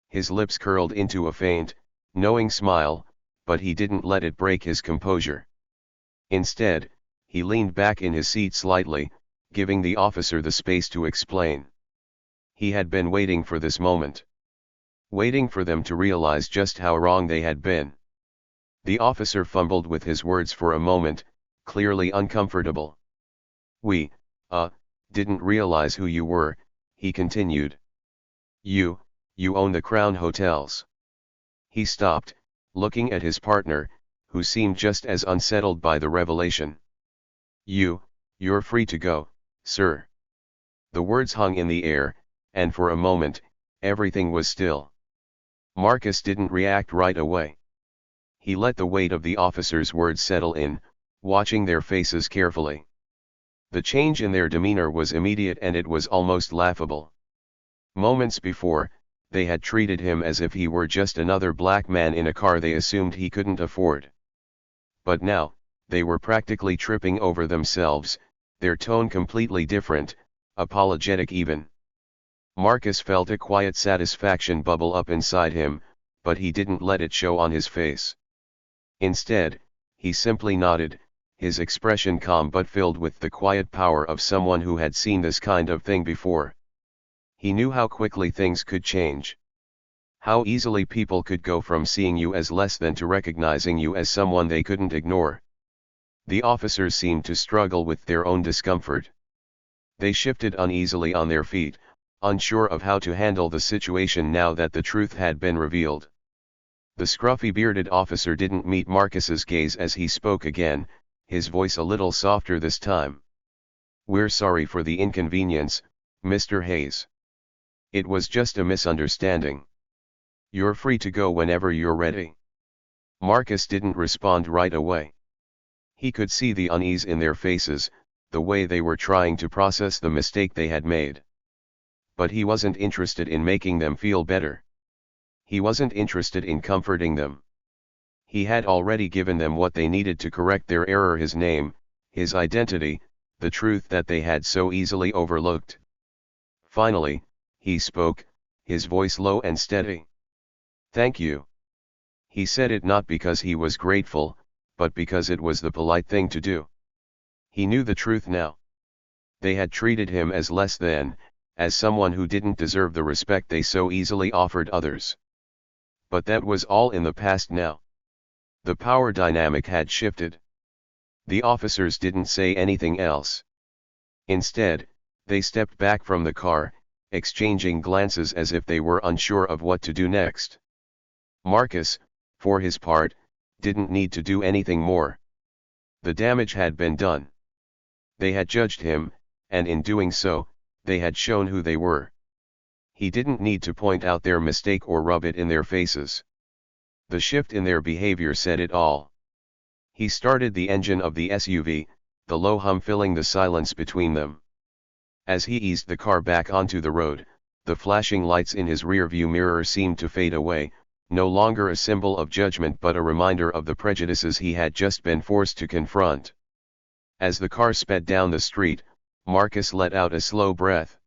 His lips curled into a faint, knowing smile, but he didn't let it break his composure. Instead, he leaned back in his seat slightly, giving the officer the space to explain. He had been waiting for this moment. Waiting for them to realize just how wrong they had been. The officer fumbled with his words for a moment, clearly uncomfortable. "We, didn't realize who you were," he continued. You own the Crown Hotels." He stopped, looking at his partner, who seemed just as unsettled by the revelation. You're free to go, sir." The words hung in the air, and for a moment, everything was still. Marcus didn't react right away. He let the weight of the officer's words settle in, watching their faces carefully. The change in their demeanor was immediate and it was almost laughable. Moments before, they had treated him as if he were just another black man in a car they assumed he couldn't afford. But now, they were practically tripping over themselves, their tone completely different, apologetic even. Marcus felt a quiet satisfaction bubble up inside him, but he didn't let it show on his face. Instead, he simply nodded, his expression calm but filled with the quiet power of someone who had seen this kind of thing before. He knew how quickly things could change. How easily people could go from seeing you as less than to recognizing you as someone they couldn't ignore. The officers seemed to struggle with their own discomfort. They shifted uneasily on their feet, unsure of how to handle the situation now that the truth had been revealed. The scruffy bearded officer didn't meet Marcus's gaze as he spoke again, his voice a little softer this time. "We're sorry for the inconvenience, Mr. Hayes. It was just a misunderstanding. You're free to go whenever you're ready." Marcus didn't respond right away. He could see the unease in their faces, the way they were trying to process the mistake they had made. But he wasn't interested in making them feel better. He wasn't interested in comforting them. He had already given them what they needed to correct their error: his name, his identity, the truth that they had so easily overlooked. Finally, he spoke, his voice low and steady. "Thank you." He said it not because he was grateful, but because it was the polite thing to do. He knew the truth now. They had treated him as less than, as someone who didn't deserve the respect they so easily offered others. But that was all in the past now. The power dynamic had shifted. The officers didn't say anything else. Instead, they stepped back from the car, exchanging glances as if they were unsure of what to do next. Marcus, for his part, didn't need to do anything more. The damage had been done. They had judged him, and in doing so, they had shown who they were. He didn't need to point out their mistake or rub it in their faces. The shift in their behavior said it all. He started the engine of the SUV, the low hum filling the silence between them. As he eased the car back onto the road, The flashing lights in his rearview mirror seemed to fade away, no longer a symbol of judgment but a reminder of the prejudices he had just been forced to confront. As the car sped down the street, Marcus let out a slow breath.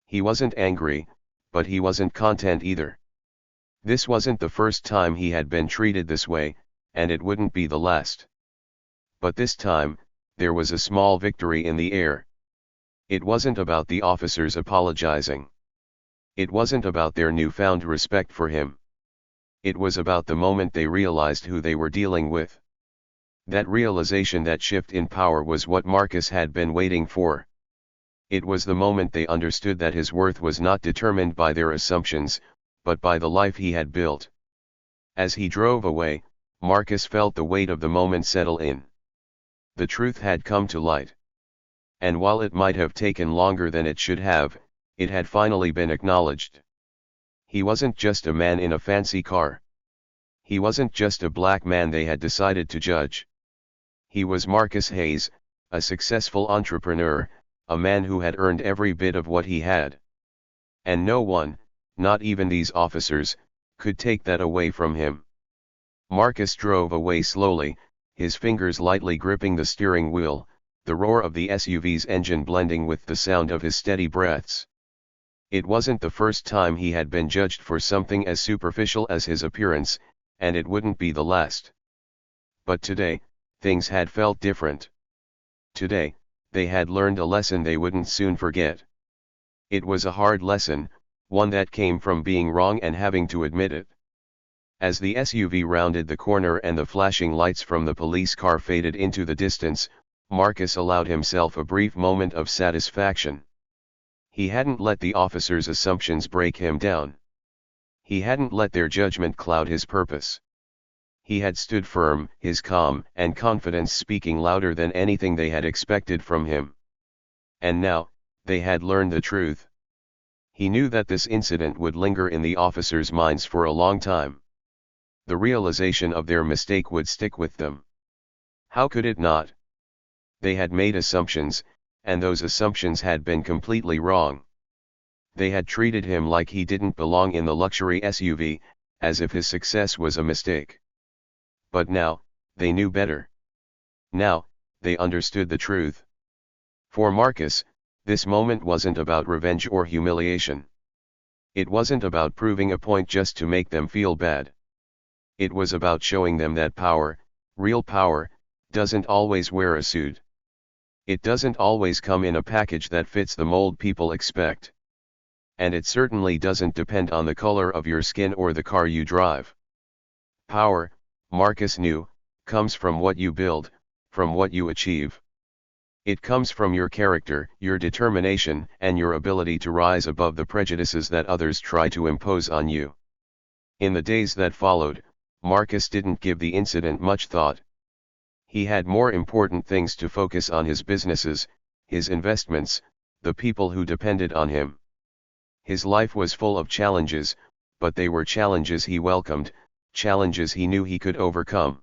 He wasn't angry, but he wasn't content either. This wasn't the first time he had been treated this way, and it wouldn't be the last. But this time, there was a small victory in the air. It wasn't about the officers apologizing. It wasn't about their newfound respect for him. It was about the moment they realized who they were dealing with. That realization, that shift in power, was what Marcus had been waiting for. It was the moment they understood that his worth was not determined by their assumptions, but by the life he had built. As he drove away, Marcus felt the weight of the moment settle in. The truth had come to light. And while it might have taken longer than it should have, it had finally been acknowledged. He wasn't just a man in a fancy car. He wasn't just a black man they had decided to judge. He was Marcus Hayes, a successful entrepreneur, a man who had earned every bit of what he had. And no one, not even these officers, could take that away from him. Marcus drove away slowly, his fingers lightly gripping the steering wheel, the roar of the SUV's engine blending with the sound of his steady breaths. It wasn't the first time he had been judged for something as superficial as his appearance, and it wouldn't be the last. But today, things had felt different. Today, they had learned a lesson they wouldn't soon forget. It was a hard lesson, one that came from being wrong and having to admit it. As the SUV rounded the corner and the flashing lights from the police car faded into the distance, Marcus allowed himself a brief moment of satisfaction. He hadn't let the officers' assumptions break him down. He hadn't let their judgment cloud his purpose. He had stood firm, his calm and confidence speaking louder than anything they had expected from him. And now, they had learned the truth. He knew that this incident would linger in the officers' minds for a long time. The realization of their mistake would stick with them. How could it not? They had made assumptions, and those assumptions had been completely wrong. They had treated him like he didn't belong in the luxury SUV, as if his success was a mistake. But now, they knew better. Now, they understood the truth. For Marcus, this moment wasn't about revenge or humiliation. It wasn't about proving a point just to make them feel bad. It was about showing them that power, real power, doesn't always wear a suit. It doesn't always come in a package that fits the mold people expect. And it certainly doesn't depend on the color of your skin or the car you drive. Power, Marcus knew, comes from what you build, from what you achieve. It comes from your character, your determination, and your ability to rise above the prejudices that others try to impose on you. In the days that followed, Marcus didn't give the incident much thought. He had more important things to focus on: his businesses, his investments, the people who depended on him. His life was full of challenges, but they were challenges he welcomed, challenges he knew he could overcome.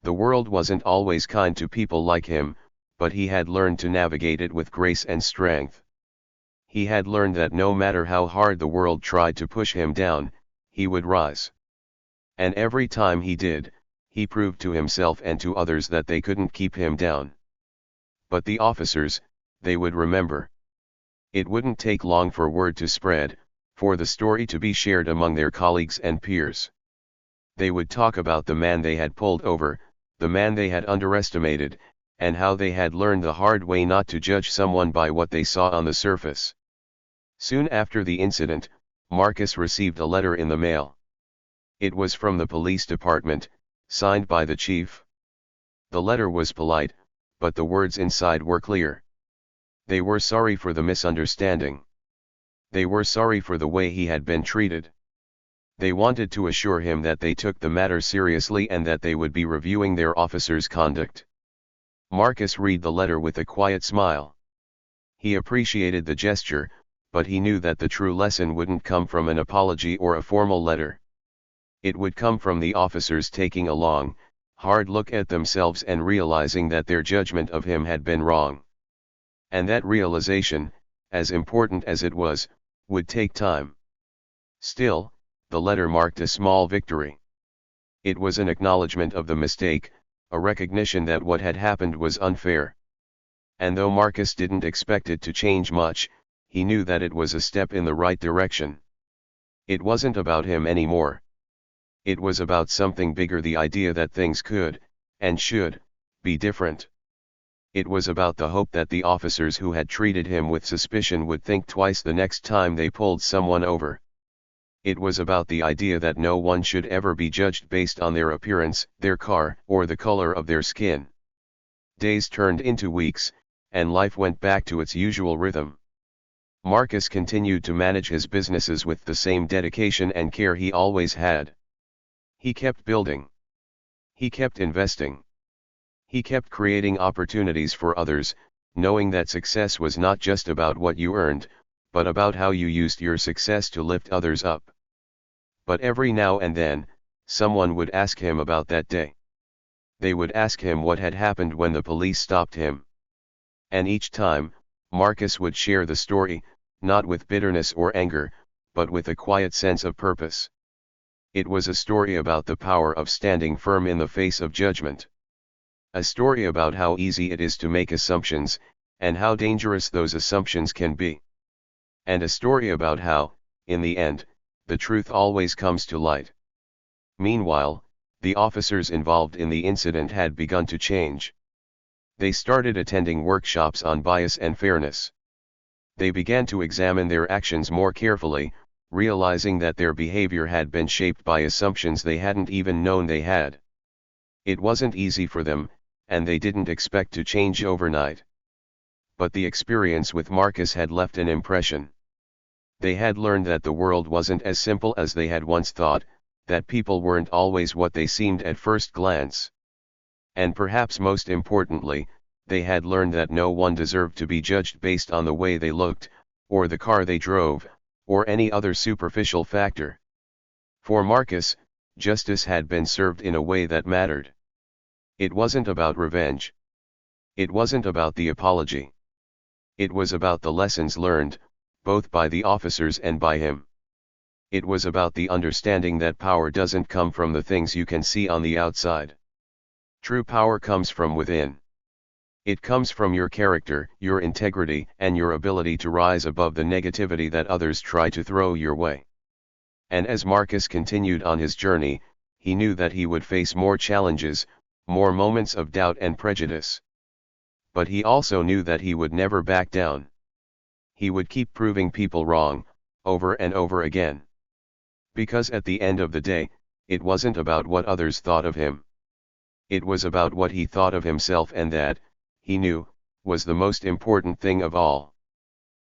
The world wasn't always kind to people like him, but he had learned to navigate it with grace and strength. He had learned that no matter how hard the world tried to push him down, he would rise. And every time he did, he proved to himself and to others that they couldn't keep him down. But the officers, they would remember. It wouldn't take long for word to spread, for the story to be shared among their colleagues and peers. They would talk about the man they had pulled over, the man they had underestimated, and how they had learned the hard way not to judge someone by what they saw on the surface. Soon after the incident, Marcus received a letter in the mail. It was from the police department, signed by the chief. The letter was polite, but the words inside were clear. They were sorry for the misunderstanding. They were sorry for the way he had been treated. They wanted to assure him that they took the matter seriously and that they would be reviewing their officers' conduct. Marcus read the letter with a quiet smile. He appreciated the gesture, but he knew that the true lesson wouldn't come from an apology or a formal letter. It would come from the officers taking a long, hard look at themselves and realizing that their judgment of him had been wrong. And that realization, as important as it was would take time. Still, the letter marked a small victory. It was an acknowledgement of the mistake, a recognition that what had happened was unfair. And though Marcus didn't expect it to change much, he knew that it was a step in the right direction. It wasn't about him anymore. It was about something bigger, the idea that things could, and should, be different. It was about the hope that the officers who had treated him with suspicion would think twice the next time they pulled someone over. It was about the idea that no one should ever be judged based on their appearance, their car, or the color of their skin. Days turned into weeks, and life went back to its usual rhythm. Marcus continued to manage his businesses with the same dedication and care he always had. He kept building. He kept investing. He kept creating opportunities for others, knowing that success was not just about what you earned, but about how you used your success to lift others up. But every now and then, someone would ask him about that day. They would ask him what had happened when the police stopped him. And each time, Marcus would share the story, not with bitterness or anger, but with a quiet sense of purpose. It was a story about the power of standing firm in the face of judgment. A story about how easy it is to make assumptions, and how dangerous those assumptions can be. And a story about how, in the end, the truth always comes to light. Meanwhile, the officers involved in the incident had begun to change. They started attending workshops on bias and fairness. They began to examine their actions more carefully, realizing that their behavior had been shaped by assumptions they hadn't even known they had. It wasn't easy for them, and they didn't expect to change overnight. But the experience with Marcus had left an impression. They had learned that the world wasn't as simple as they had once thought, that people weren't always what they seemed at first glance. And perhaps most importantly, they had learned that no one deserved to be judged based on the way they looked, or the car they drove, or any other superficial factor. For Marcus, justice had been served in a way that mattered. It wasn't about revenge. It wasn't about the apology. It was about the lessons learned, both by the officers and by him. It was about the understanding that power doesn't come from the things you can see on the outside. True power comes from within. It comes from your character, your integrity, and your ability to rise above the negativity that others try to throw your way. And as Marcus continued on his journey, he knew that he would face more challenges, more moments of doubt and prejudice. But he also knew that he would never back down. He would keep proving people wrong, over and over again. Because at the end of the day, it wasn't about what others thought of him. It was about what he thought of himself, and that, he knew, was the most important thing of all.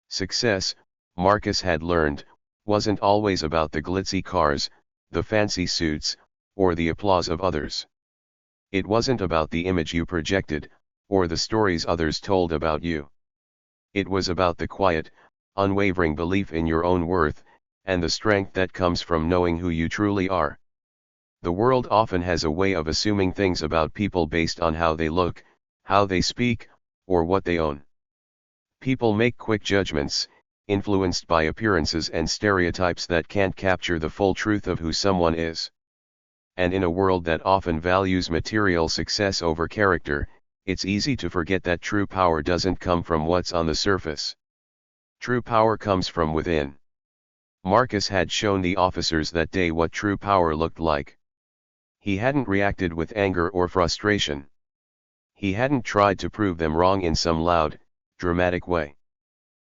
Success, Marcus had learned, wasn't always about the glitzy cars, the fancy suits, or the applause of others. It wasn't about the image you projected, or the stories others told about you. It was about the quiet, unwavering belief in your own worth, and the strength that comes from knowing who you truly are. The world often has a way of assuming things about people based on how they look, how they speak, or what they own. People make quick judgments, influenced by appearances and stereotypes that can't capture the full truth of who someone is. And in a world that often values material success over character, it's easy to forget that true power doesn't come from what's on the surface. True power comes from within. Marcus had shown the officers that day what true power looked like. He hadn't reacted with anger or frustration. He hadn't tried to prove them wrong in some loud, dramatic way.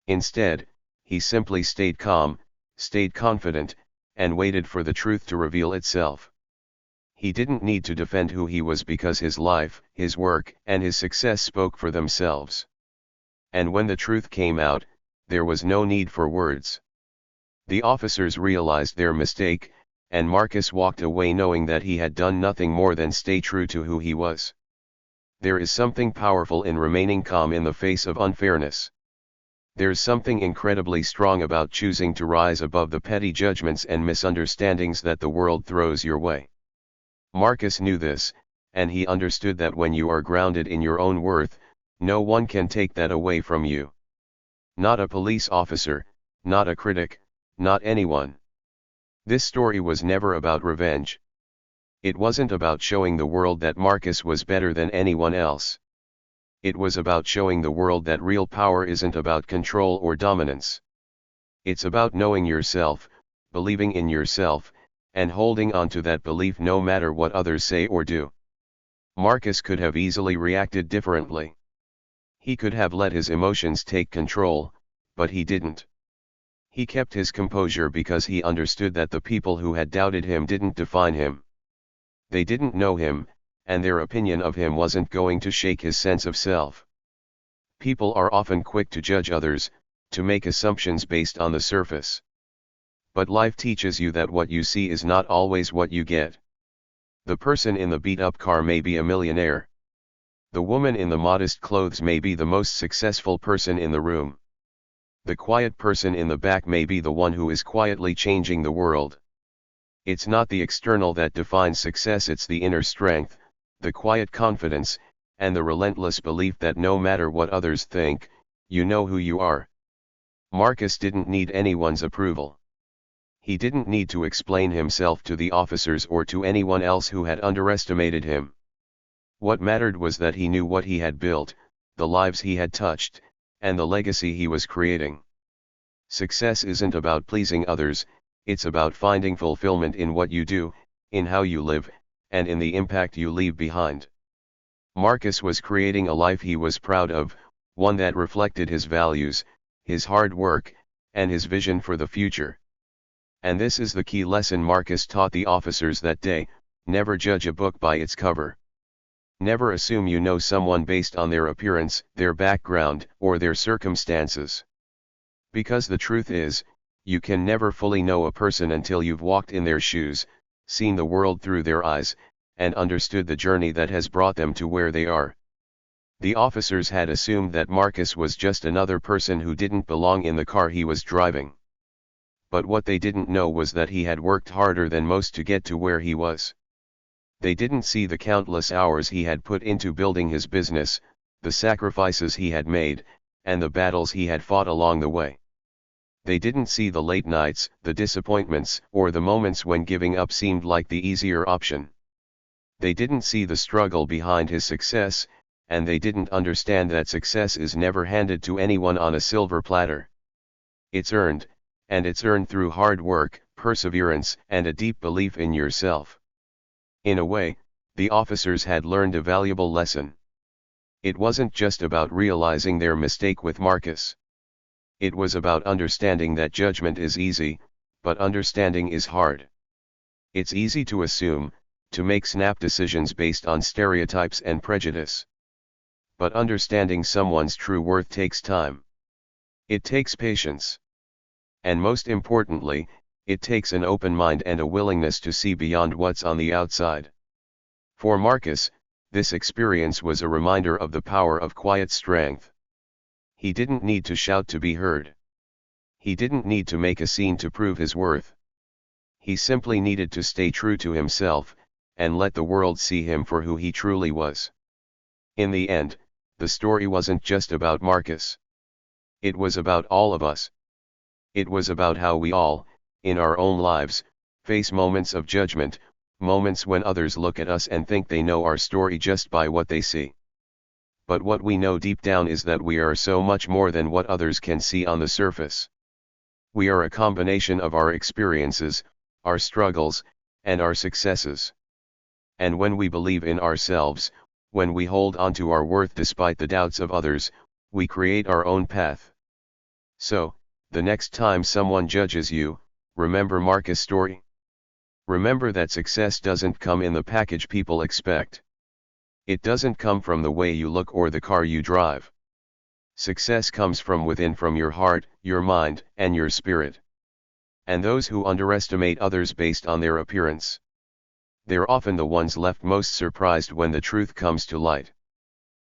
Instead, he simply stayed calm, stayed confident, and waited for the truth to reveal itself. He didn't need to defend who he was because his life, his work, and his success spoke for themselves. And when the truth came out, there was no need for words. The officers realized their mistake, and Marcus walked away knowing that he had done nothing more than stay true to who he was. There is something powerful in remaining calm in the face of unfairness. There's something incredibly strong about choosing to rise above the petty judgments and misunderstandings that the world throws your way. Marcus knew this, and he understood that when you are grounded in your own worth, no one can take that away from you. Not a police officer, not a critic, not anyone. This story was never about revenge. It wasn't about showing the world that Marcus was better than anyone else. It was about showing the world that real power isn't about control or dominance. It's about knowing yourself, believing in yourself, and holding on to that belief no matter what others say or do. Marcus could have easily reacted differently. He could have let his emotions take control, but he didn't. He kept his composure because he understood that the people who had doubted him didn't define him. They didn't know him, and their opinion of him wasn't going to shake his sense of self. People are often quick to judge others, to make assumptions based on the surface. But life teaches you that what you see is not always what you get. The person in the beat-up car may be a millionaire. The woman in the modest clothes may be the most successful person in the room. The quiet person in the back may be the one who is quietly changing the world. It's not the external that defines success, it's the inner strength, the quiet confidence, and the relentless belief that no matter what others think, you know who you are. Marcus didn't need anyone's approval. He didn't need to explain himself to the officers or to anyone else who had underestimated him. What mattered was that he knew what he had built, the lives he had touched, and the legacy he was creating. Success isn't about pleasing others, it's about finding fulfillment in what you do, in how you live, and in the impact you leave behind. Marcus was creating a life he was proud of, one that reflected his values, his hard work, and his vision for the future. And this is the key lesson Marcus taught the officers that day: never judge a book by its cover. Never assume you know someone based on their appearance, their background, or their circumstances. Because the truth is, you can never fully know a person until you've walked in their shoes, seen the world through their eyes, and understood the journey that has brought them to where they are. The officers had assumed that Marcus was just another person who didn't belong in the car he was driving. But what they didn't know was that he had worked harder than most to get to where he was. They didn't see the countless hours he had put into building his business, the sacrifices he had made, and the battles he had fought along the way. They didn't see the late nights, the disappointments, or the moments when giving up seemed like the easier option. They didn't see the struggle behind his success, and they didn't understand that success is never handed to anyone on a silver platter. It's earned, and it's earned through hard work, perseverance, and a deep belief in yourself. In a way, the officers had learned a valuable lesson. It wasn't just about realizing their mistake with Marcus. It was about understanding that judgment is easy, but understanding is hard. It's easy to assume, to make snap decisions based on stereotypes and prejudice. But understanding someone's true worth takes time. It takes patience. And most importantly, it takes an open mind and a willingness to see beyond what's on the outside. For Marcus, this experience was a reminder of the power of quiet strength. He didn't need to shout to be heard. He didn't need to make a scene to prove his worth. He simply needed to stay true to himself, and let the world see him for who he truly was. In the end, the story wasn't just about Marcus. It was about all of us. It was about how we all, in our own lives, face moments of judgment, moments when others look at us and think they know our story just by what they see. But what we know deep down is that we are so much more than what others can see on the surface. We are a combination of our experiences, our struggles, and our successes. And when we believe in ourselves, when we hold on to our worth despite the doubts of others, we create our own path. So, the next time someone judges you, remember Marcus' story. Remember that success doesn't come in the package people expect. It doesn't come from the way you look or the car you drive. Success comes from within, from your heart, your mind, and your spirit. And those who underestimate others based on their appearance, they're often the ones left most surprised when the truth comes to light.